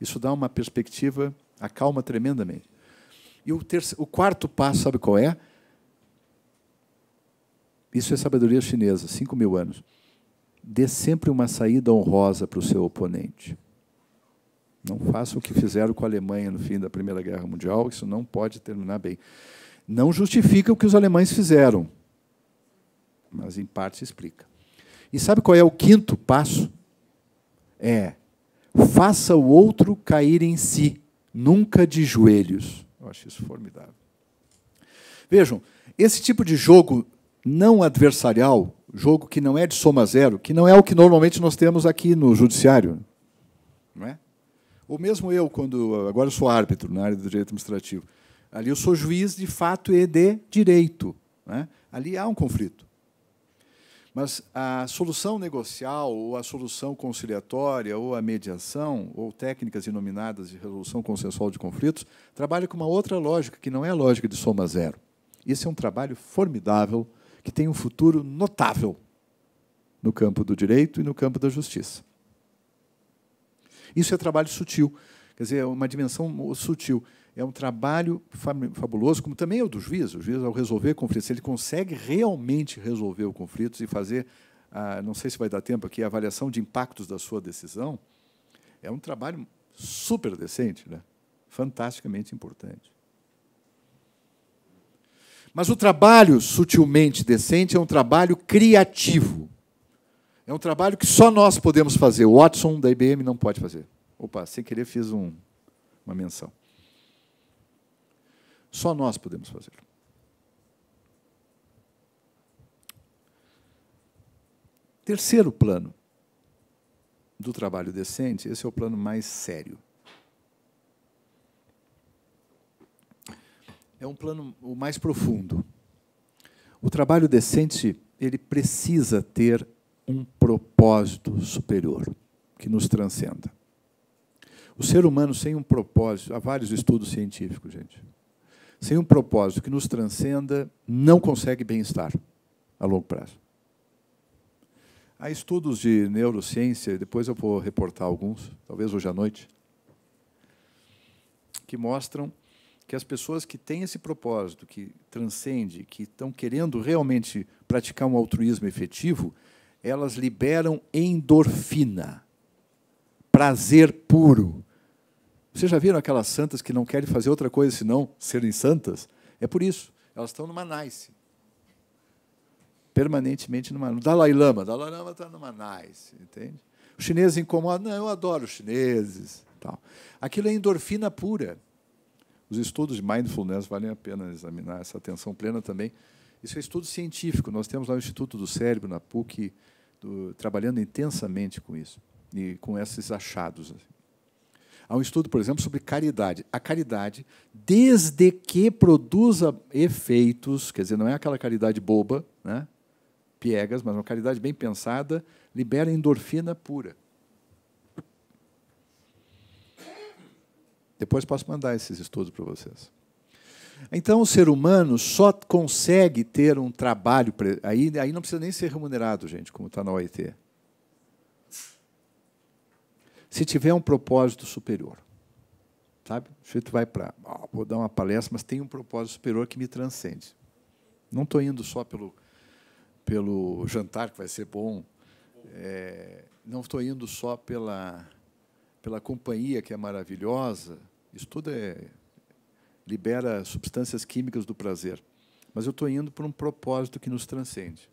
Isso dá uma perspectiva, acalma tremendamente. E o quarto passo, sabe qual é? Isso é sabedoria chinesa, 5.000 anos. Dê sempre uma saída honrosa para o seu oponente. Não faça o que fizeram com a Alemanha no fim da Primeira Guerra Mundial, isso não pode terminar bem. Não justifica o que os alemães fizeram, mas, em parte, explica. E sabe qual é o quinto passo? Faça o outro cair em si, nunca de joelhos. Eu acho isso formidável. Vejam, esse tipo de jogo não adversarial, jogo que não é de soma zero, que não é o que normalmente nós temos aqui no judiciário, não é? Ou mesmo eu, agora eu sou árbitro na área do direito administrativo, ali eu sou juiz de fato e de direito, né? Ali há um conflito. Mas a solução negocial, ou a solução conciliatória, ou a mediação, ou técnicas denominadas de resolução consensual de conflitos, trabalha com uma outra lógica, que não é a lógica de soma zero. Esse é um trabalho formidável, que tem um futuro notável no campo do direito e no campo da justiça. Isso é trabalho sutil, quer dizer, é uma dimensão sutil. É um trabalho fabuloso, como também é o do juiz. O juiz, ao resolver conflitos, ele consegue realmente resolver o conflito e fazer, não sei se vai dar tempo aqui, a avaliação de impactos da sua decisão. É um trabalho super decente, né? Fantasticamente importante. Mas o trabalho sutilmente decente é um trabalho criativo. É um trabalho que só nós podemos fazer. O Watson, da IBM, não pode fazer. Opa, sem querer fiz uma menção. Só nós podemos fazê-lo. Terceiro plano do trabalho decente, esse é o plano mais sério. É um plano o mais profundo. O trabalho decente, ele precisa ter um propósito superior, que nos transcenda. O ser humano sem um propósito, há vários estudos científicos, gente, sem um propósito que nos transcenda, não consegue bem-estar a longo prazo. Há estudos de neurociência, depois eu vou reportar alguns, talvez hoje à noite, que mostram que as pessoas que têm esse propósito, que transcende, que estão querendo realmente praticar um altruísmo efetivo, elas liberam endorfina, prazer puro. Vocês já viram aquelas santas que não querem fazer outra coisa senão serem santas? É por isso, elas estão numa nice. Permanentemente numa... O Dalai Lama está numa nice, entende? Os chineses incomodam, não, eu adoro os chineses. Tal. Aquilo é endorfina pura. Os estudos de mindfulness valem a pena examinar essa atenção plena também. Isso é estudo científico. Nós temos lá o Instituto do Cérebro, na PUC, trabalhando intensamente com isso, e com esses achados. Há um estudo, por exemplo, sobre caridade. A caridade, desde que produza efeitos, quer dizer, não é aquela caridade boba, né, piegas, mas uma caridade bem pensada, libera endorfina pura. Depois posso mandar esses estudos para vocês. Então, o ser humano só consegue ter um trabalho... Aí não precisa nem ser remunerado, gente, como está na OIT. Se tiver um propósito superior. Sabe? O sujeito vai para... vou dar uma palestra, mas tem um propósito superior que me transcende. Não estou indo só pelo jantar, que vai ser bom. Não estou indo só pela companhia, que é maravilhosa. Isso tudo libera substâncias químicas do prazer. Mas eu estou indo por um propósito que nos transcende.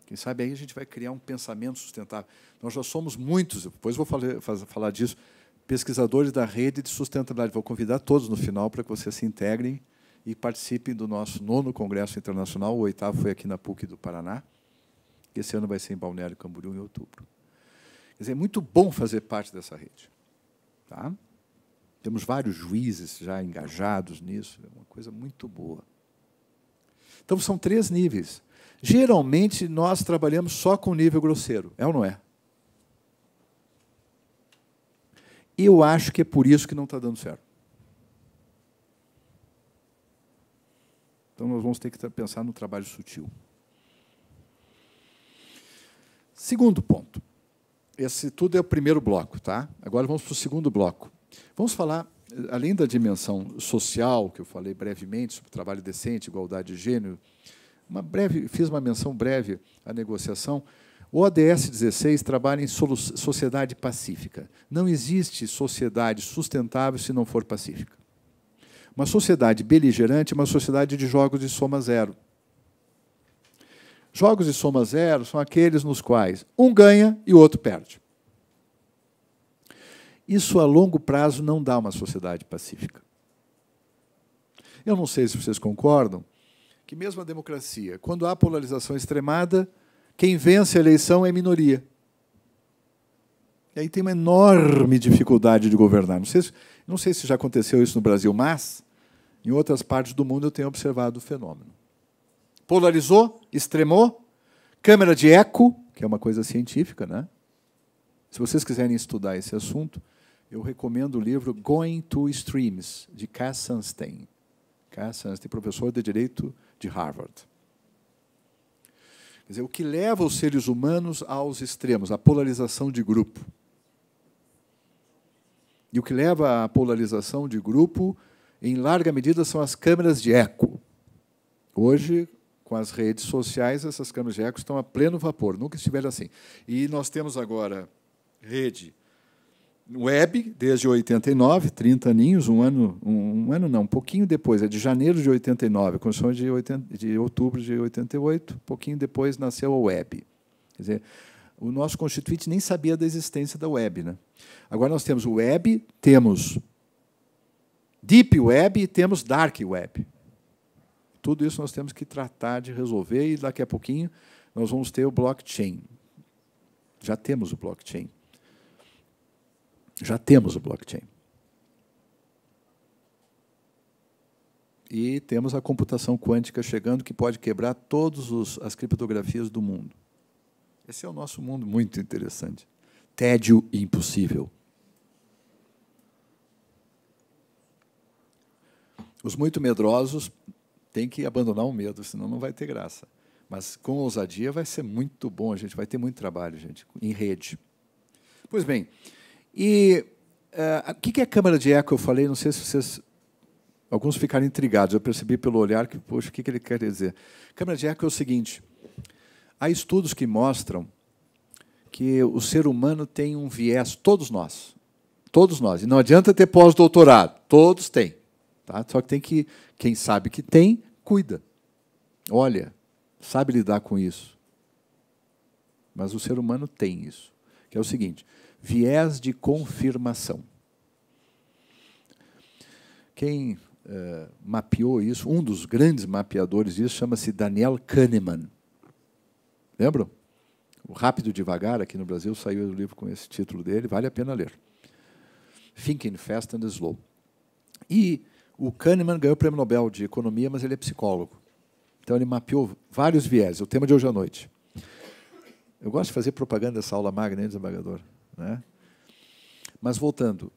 Quem sabe aí a gente vai criar um pensamento sustentável. Nós já somos muitos, depois vou falar disso, pesquisadores da rede de sustentabilidade. Vou convidar todos no final para que vocês se integrem e participem do nosso 9º Congresso Internacional. O 8º foi aqui na PUC do Paraná. Esse ano vai ser em Balneário Camboriú, em outubro. Quer dizer, é muito bom fazer parte dessa rede. Tá? Temos vários juízes já engajados nisso, é uma coisa muito boa. Então, são 3 níveis. Geralmente, nós trabalhamos só com o nível grosseiro, é ou não é? Eu acho que é por isso que não está dando certo. Então, nós vamos ter que pensar no trabalho sutil. Segundo ponto. Esse tudo é o primeiro bloco, tá? Agora vamos para o segundo bloco. Vamos falar, além da dimensão social, que eu falei brevemente, sobre trabalho decente, igualdade de gênero, fiz uma menção breve à negociação. O ODS 16 trabalha em sociedade pacífica. Não existe sociedade sustentável se não for pacífica. Uma sociedade beligerante é uma sociedade de jogos de soma zero. Jogos de soma zero são aqueles nos quais um ganha e o outro perde. Isso, a longo prazo, não dá uma sociedade pacífica. Eu não sei se vocês concordam que, mesmo a democracia, quando há polarização extremada, quem vence a eleição é a minoria. E aí tem uma enorme dificuldade de governar. Não sei se já aconteceu isso no Brasil, mas, em outras partes do mundo, eu tenho observado o fenômeno. Polarizou, extremou, câmara de eco, que é uma coisa científica, né? Se vocês quiserem estudar esse assunto, eu recomendo o livro Going to Extremes, de Cass Sunstein. Cass Sunstein, professor de Direito de Harvard. Quer dizer, o que leva os seres humanos aos extremos, a polarização de grupo. E o que leva à polarização de grupo, em larga medida, são as câmaras de eco. Hoje, com as redes sociais, essas câmaras de eco estão a pleno vapor, nunca estiveram assim. E nós temos agora rede web, desde 89, 30 aninhos, um pouquinho depois, é de janeiro de 89, a Constituição de outubro de 88, um pouquinho depois nasceu a web. Quer dizer, o nosso constituinte nem sabia da existência da web, né? Agora nós temos web, temos deep web e temos dark web. Tudo isso nós temos que tratar de resolver e daqui a pouquinho nós vamos ter o blockchain. Já temos o blockchain. Já temos o blockchain. E temos a computação quântica chegando, que pode quebrar todas as criptografias do mundo. Esse é o nosso mundo muito interessante. Tédio impossível. Os muito medrosos têm que abandonar o medo, senão não vai ter graça. Mas com ousadia vai ser muito bom, a gente vai ter muito trabalho, gente, em rede. Pois bem, e o que é a câmara de eco? Eu falei, não sei se vocês... Alguns ficaram intrigados, eu percebi pelo olhar que, poxa, o que ele quer dizer? Câmara de eco é o seguinte, há estudos que mostram que o ser humano tem um viés, todos nós, e não adianta ter pós-doutorado, todos têm, tá? Só que tem que, quem sabe que tem, cuida, olha, sabe lidar com isso. Mas o ser humano tem isso, que é o seguinte, viés de confirmação. Quem mapeou isso, um dos grandes mapeadores disso, chama-se Daniel Kahneman. Lembram? O Rápido e Devagar, aqui no Brasil, saiu o livro com esse título dele, vale a pena ler. Thinking Fast and Slow. E o Kahneman ganhou o Prêmio Nobel de Economia, mas ele é psicólogo. Então, ele mapeou vários viés, o tema de hoje à noite. Eu gosto de fazer propaganda dessa aula magna, hein, desembargador? Né? Mas, voltando,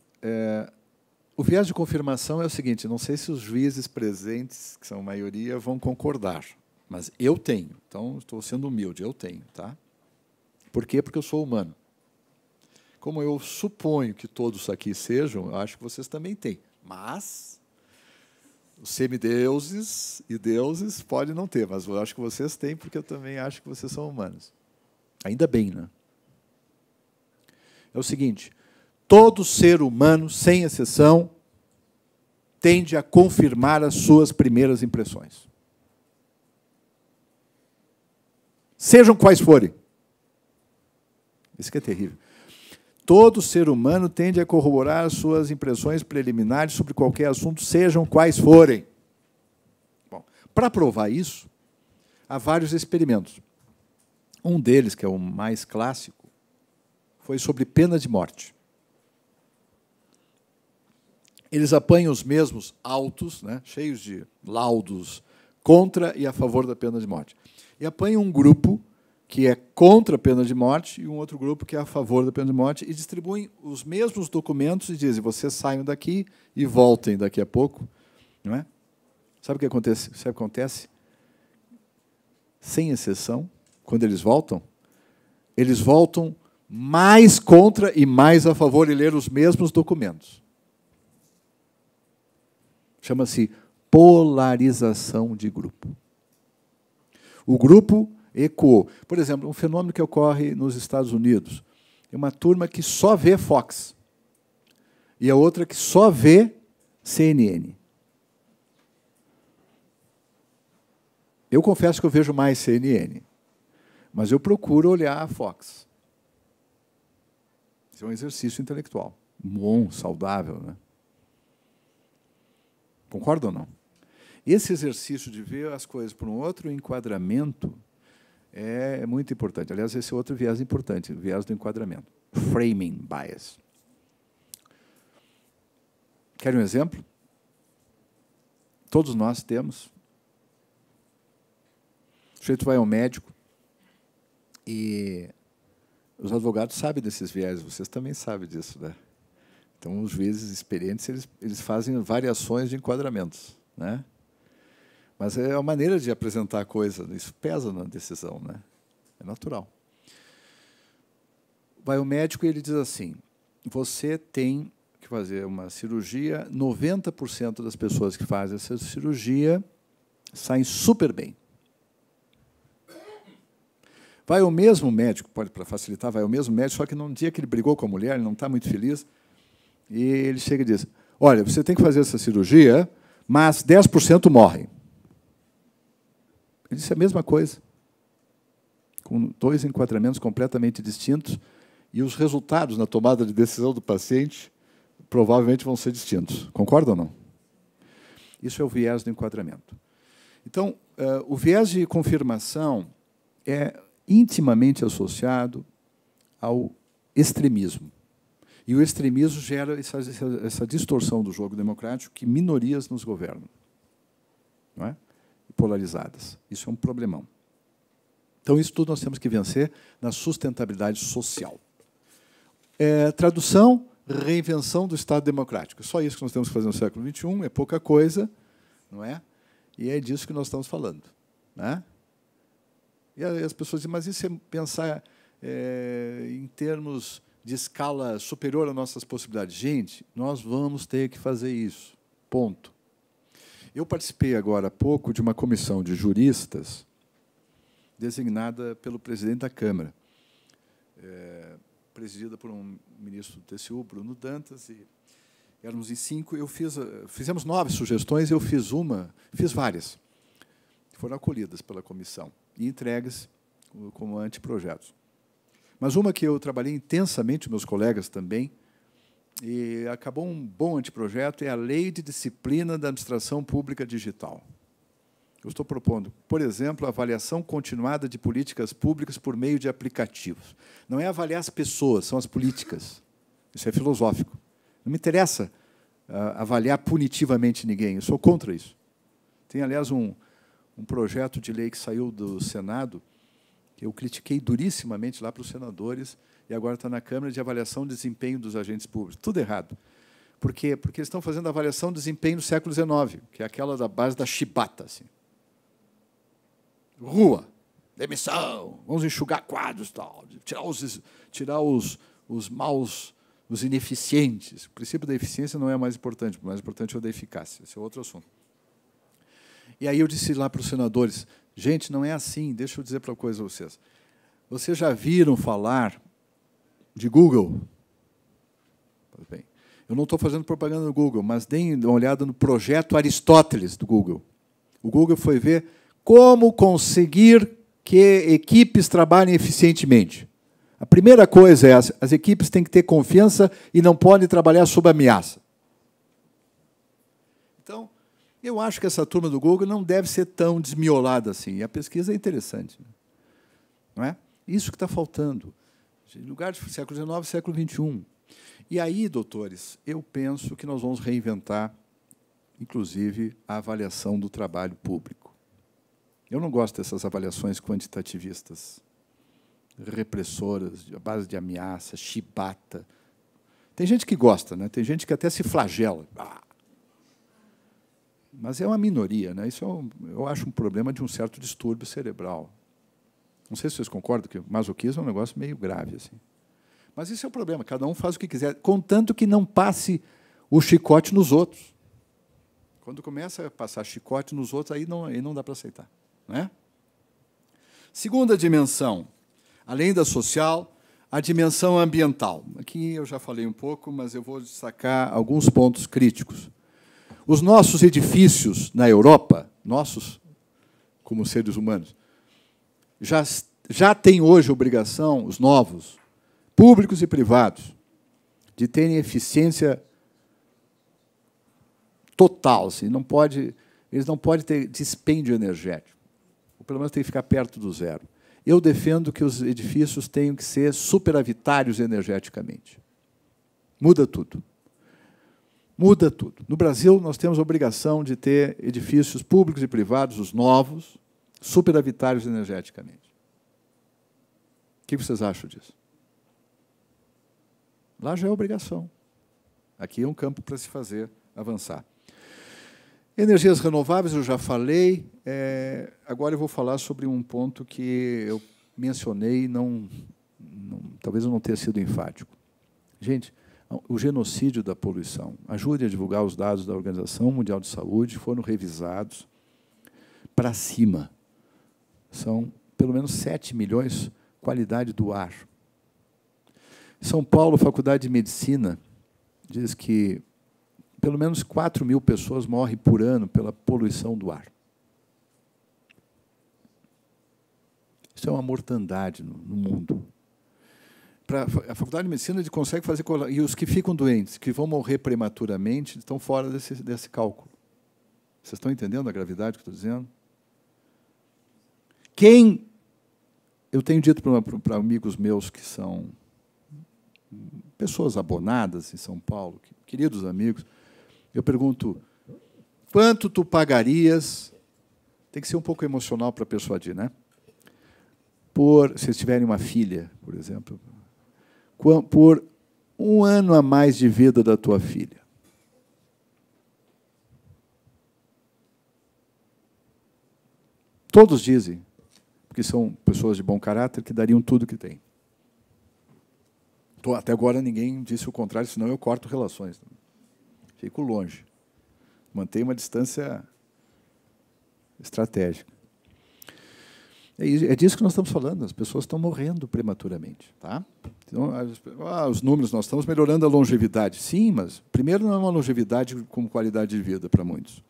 o viés de confirmação é o seguinte, não sei se os juízes presentes, que são a maioria, vão concordar, mas eu tenho. Então, estou sendo humilde, eu tenho. Tá? Por quê? Porque eu sou humano. Como eu suponho que todos aqui sejam, eu acho que vocês também têm. Mas os semideuses e deuses podem não ter, mas eu acho que vocês têm, porque eu também acho que vocês são humanos. Ainda bem, né? É o seguinte... Todo ser humano, sem exceção, tende a confirmar as suas primeiras impressões. Sejam quais forem. Isso que é terrível. Todo ser humano tende a corroborar as suas impressões preliminares sobre qualquer assunto, sejam quais forem. Bom, para provar isso, há vários experimentos. Um deles, que é o mais clássico, foi sobre pena de morte. Eles apanham os mesmos autos, né, cheios de laudos contra e a favor da pena de morte. E apanham um grupo que é contra a pena de morte e um outro grupo que é a favor da pena de morte e distribuem os mesmos documentos e dizem, vocês saiam daqui e voltem daqui a pouco. Não é? Sabe o que acontece? Sabe o que acontece? Sem exceção, quando eles voltam mais contra e mais a favor e ler os mesmos documentos. Chama-se polarização de grupo. O grupo ecoou. Por exemplo, um fenômeno que ocorre nos Estados Unidos. É uma turma que só vê Fox. E a outra que só vê CNN. Eu confesso que eu vejo mais CNN. Mas eu procuro olhar a Fox. Isso é um exercício intelectual. Bom, saudável, né? Concorda ou não? Esse exercício de ver as coisas por um outro enquadramento é muito importante. Aliás, esse é outro viés importante, o viés do enquadramento. Framing bias. Quer um exemplo? Todos nós temos. O sujeito vai ao médico e os advogados sabem desses viés, vocês também sabem disso, né? Então, os juízes experientes, eles fazem variações de enquadramentos, né? Mas é a maneira de apresentar a coisa, isso pesa na decisão, né? É natural. Vai o médico e ele diz assim, você tem que fazer uma cirurgia, 90% das pessoas que fazem essa cirurgia saem super bem. Vai o mesmo médico, pode para facilitar, vai o mesmo médico, só que num dia que ele brigou com a mulher, ele não está muito feliz, e ele chega e diz, olha, você tem que fazer essa cirurgia, mas 10% morrem. Ele disse a mesma coisa. com 2 enquadramentos completamente distintos, e os resultados na tomada de decisão do paciente provavelmente vão ser distintos. Concorda ou não? Isso é o viés do enquadramento. Então, o viés de confirmação é intimamente associado ao extremismo. E o extremismo gera essa distorção do jogo democrático que minorias nos governam, não é? Polarizadas. Isso é um problemão. Então, isso tudo nós temos que vencer na sustentabilidade social. Tradução, reinvenção do Estado democrático. Só isso que nós temos que fazer no século XXI, é pouca coisa, não é? E é disso que nós estamos falando, né? E as pessoas dizem, mas isso é pensar em termos de escala superior às nossas possibilidades. Gente, nós vamos ter que fazer isso. Ponto. Eu participei agora há pouco de uma comissão de juristas designada pelo presidente da Câmara, presidida por um ministro do TCU, Bruno Dantas, e éramos em 5. Fizemos 9 sugestões, eu fiz várias, que foram acolhidas pela comissão e entregues como anteprojetos. Mas uma que eu trabalhei intensamente, meus colegas também, e acabou um bom anteprojeto, é a Lei de Disciplina da Administração Pública Digital. Eu estou propondo, por exemplo, a avaliação continuada de políticas públicas por meio de aplicativos. Não é avaliar as pessoas, são as políticas. Isso é filosófico. Não me interessa avaliar punitivamente ninguém, eu sou contra isso. Tem, aliás, um projeto de lei que saiu do Senado, que eu critiquei durissimamente lá para os senadores, e agora está na Câmara, de avaliação de desempenho dos agentes públicos. Tudo errado. Por quê? Porque eles estão fazendo a avaliação de desempenho do século XIX, que é aquela da base da chibata. Assim. Rua, demissão, vamos enxugar quadros, tal, tirar os maus, os ineficientes. O princípio da eficiência não é o mais importante é o da eficácia. Esse é outro assunto. E aí eu disse lá para os senadores, gente, não é assim, deixa eu dizer para uma coisa a vocês. Vocês já viram falar de Google? Bem, eu não estou fazendo propaganda no Google, mas deem uma olhada no projeto Aristóteles do Google. O Google foi ver como conseguir que equipes trabalhem eficientemente. A primeira coisa é as equipes têm que ter confiança e não podem trabalhar sob ameaça. Então, eu acho que essa turma do Google não deve ser tão desmiolada assim. E a pesquisa é interessante. Não é? Isso que está faltando. Em lugar de século XIX, século XXI. E aí, doutores, eu penso que nós vamos reinventar, inclusive, a avaliação do trabalho público. Eu não gosto dessas avaliações quantitativistas, repressoras, à base de ameaça, chibata. Tem gente que gosta, né? Tem gente que até se flagela. Mas é uma minoria, né? Isso eu acho um problema de um certo distúrbio cerebral. Não sei se vocês concordam que o masoquismo é um negócio meio grave, assim. Mas isso é o problema, cada um faz o que quiser, contanto que não passe o chicote nos outros. Quando começa a passar chicote nos outros, aí não dá para aceitar. Não é? Segunda dimensão, além da social, a dimensão ambiental. Aqui eu já falei um pouco, mas eu vou destacar alguns pontos críticos. Os nossos edifícios na Europa, nossos como seres humanos, já têm hoje obrigação, os novos, públicos e privados, de terem eficiência total. Assim, eles não podem ter dispêndio energético. Ou, pelo menos, tem que ficar perto do zero. Eu defendo que os edifícios tenham que ser superavitários energeticamente. Muda tudo. Muda tudo. No Brasil, nós temos a obrigação de ter edifícios públicos e privados, os novos, superavitários energeticamente. O que vocês acham disso? Lá já é obrigação. Aqui é um campo para se fazer avançar. Energias renováveis, eu já falei. Agora eu vou falar sobre um ponto que eu mencionei, talvez eu não tenha sido enfático. Gente, o genocídio da poluição. Ajude a divulgar os dados da Organização Mundial de Saúde, foram revisados para cima. São pelo menos 7 milhões qualidade do ar. São Paulo, Faculdade de Medicina, diz que pelo menos 4 mil pessoas morrem por ano pela poluição do ar. Isso é uma mortandade no mundo. Para a Faculdade de Medicina, ele consegue fazer... E os que ficam doentes, que vão morrer prematuramente, estão fora desse cálculo. Vocês estão entendendo a gravidade que eu estou dizendo? Eu tenho dito para amigos meus que são pessoas abonadas em São Paulo, queridos amigos, eu pergunto, quanto tu pagarias? Tem que ser um pouco emocional para persuadir, né? Se eles tiverem uma filha, por exemplo, por 1 ano a mais de vida da tua filha. Todos dizem, porque são pessoas de bom caráter, que dariam tudo que têm. Até agora ninguém disse o contrário, senão eu corto relações. Fico longe. Mantenho uma distância estratégica. É disso que nós estamos falando, as pessoas estão morrendo prematuramente. Tá? Então, os números, nós estamos melhorando a longevidade. Sim, mas, primeiro, não é uma longevidade como qualidade de vida para muitos.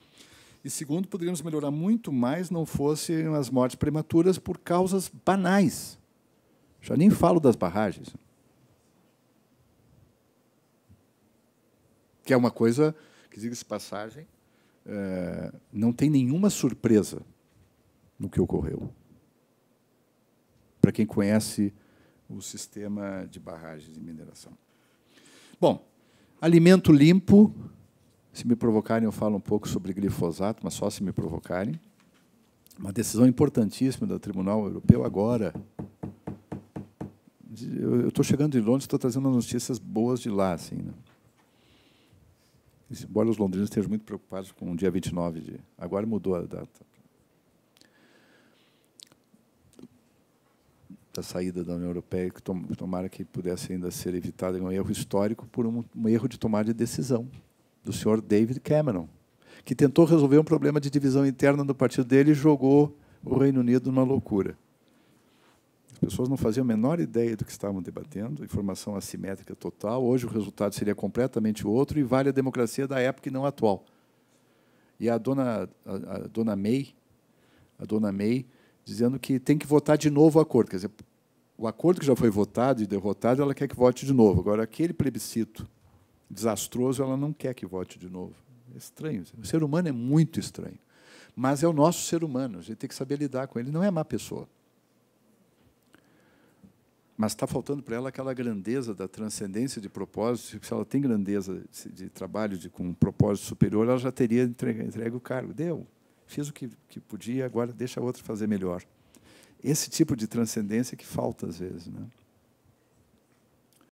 E, segundo, poderíamos melhorar muito mais não fossem as mortes prematuras por causas banais. Já nem falo das barragens. Que é uma coisa, que diga-se passagem, não tem nenhuma surpresa no que ocorreu. Para quem conhece o sistema de barragens de mineração. Bom, alimento limpo, se me provocarem eu falo um pouco sobre glifosato, mas só se me provocarem. Uma decisão importantíssima do Tribunal Europeu agora. Eu estou chegando de Londres, estou trazendo notícias boas de lá, assim, né? Embora os londrinos estejam muito preocupados com o dia 29 de... Agora mudou a data da saída da União Europeia, que tomara que pudesse ainda ser evitado um erro histórico por um erro de tomada de decisão do senhor David Cameron, que tentou resolver um problema de divisão interna do partido dele e jogou o Reino Unido numa loucura. As pessoas não faziam a menor ideia do que estavam debatendo, informação assimétrica total. Hoje o resultado seria completamente outro e vale a democracia da época e não atual. E a dona May dizendo que tem que votar de novo o acordo. Quer dizer, o acordo que já foi votado e derrotado, ela quer que vote de novo. Agora, aquele plebiscito desastroso, ela não quer que vote de novo. É estranho. O ser humano é muito estranho. Mas é o nosso ser humano. A gente tem que saber lidar com ele. Não é má pessoa. Mas está faltando para ela aquela grandeza da transcendência de propósito. Se ela tem grandeza de trabalho com um propósito superior, ela já teria entregue o cargo. Deu. Fiz o que podia, agora deixa a outra fazer melhor. Esse tipo de transcendência que falta, às vezes, né?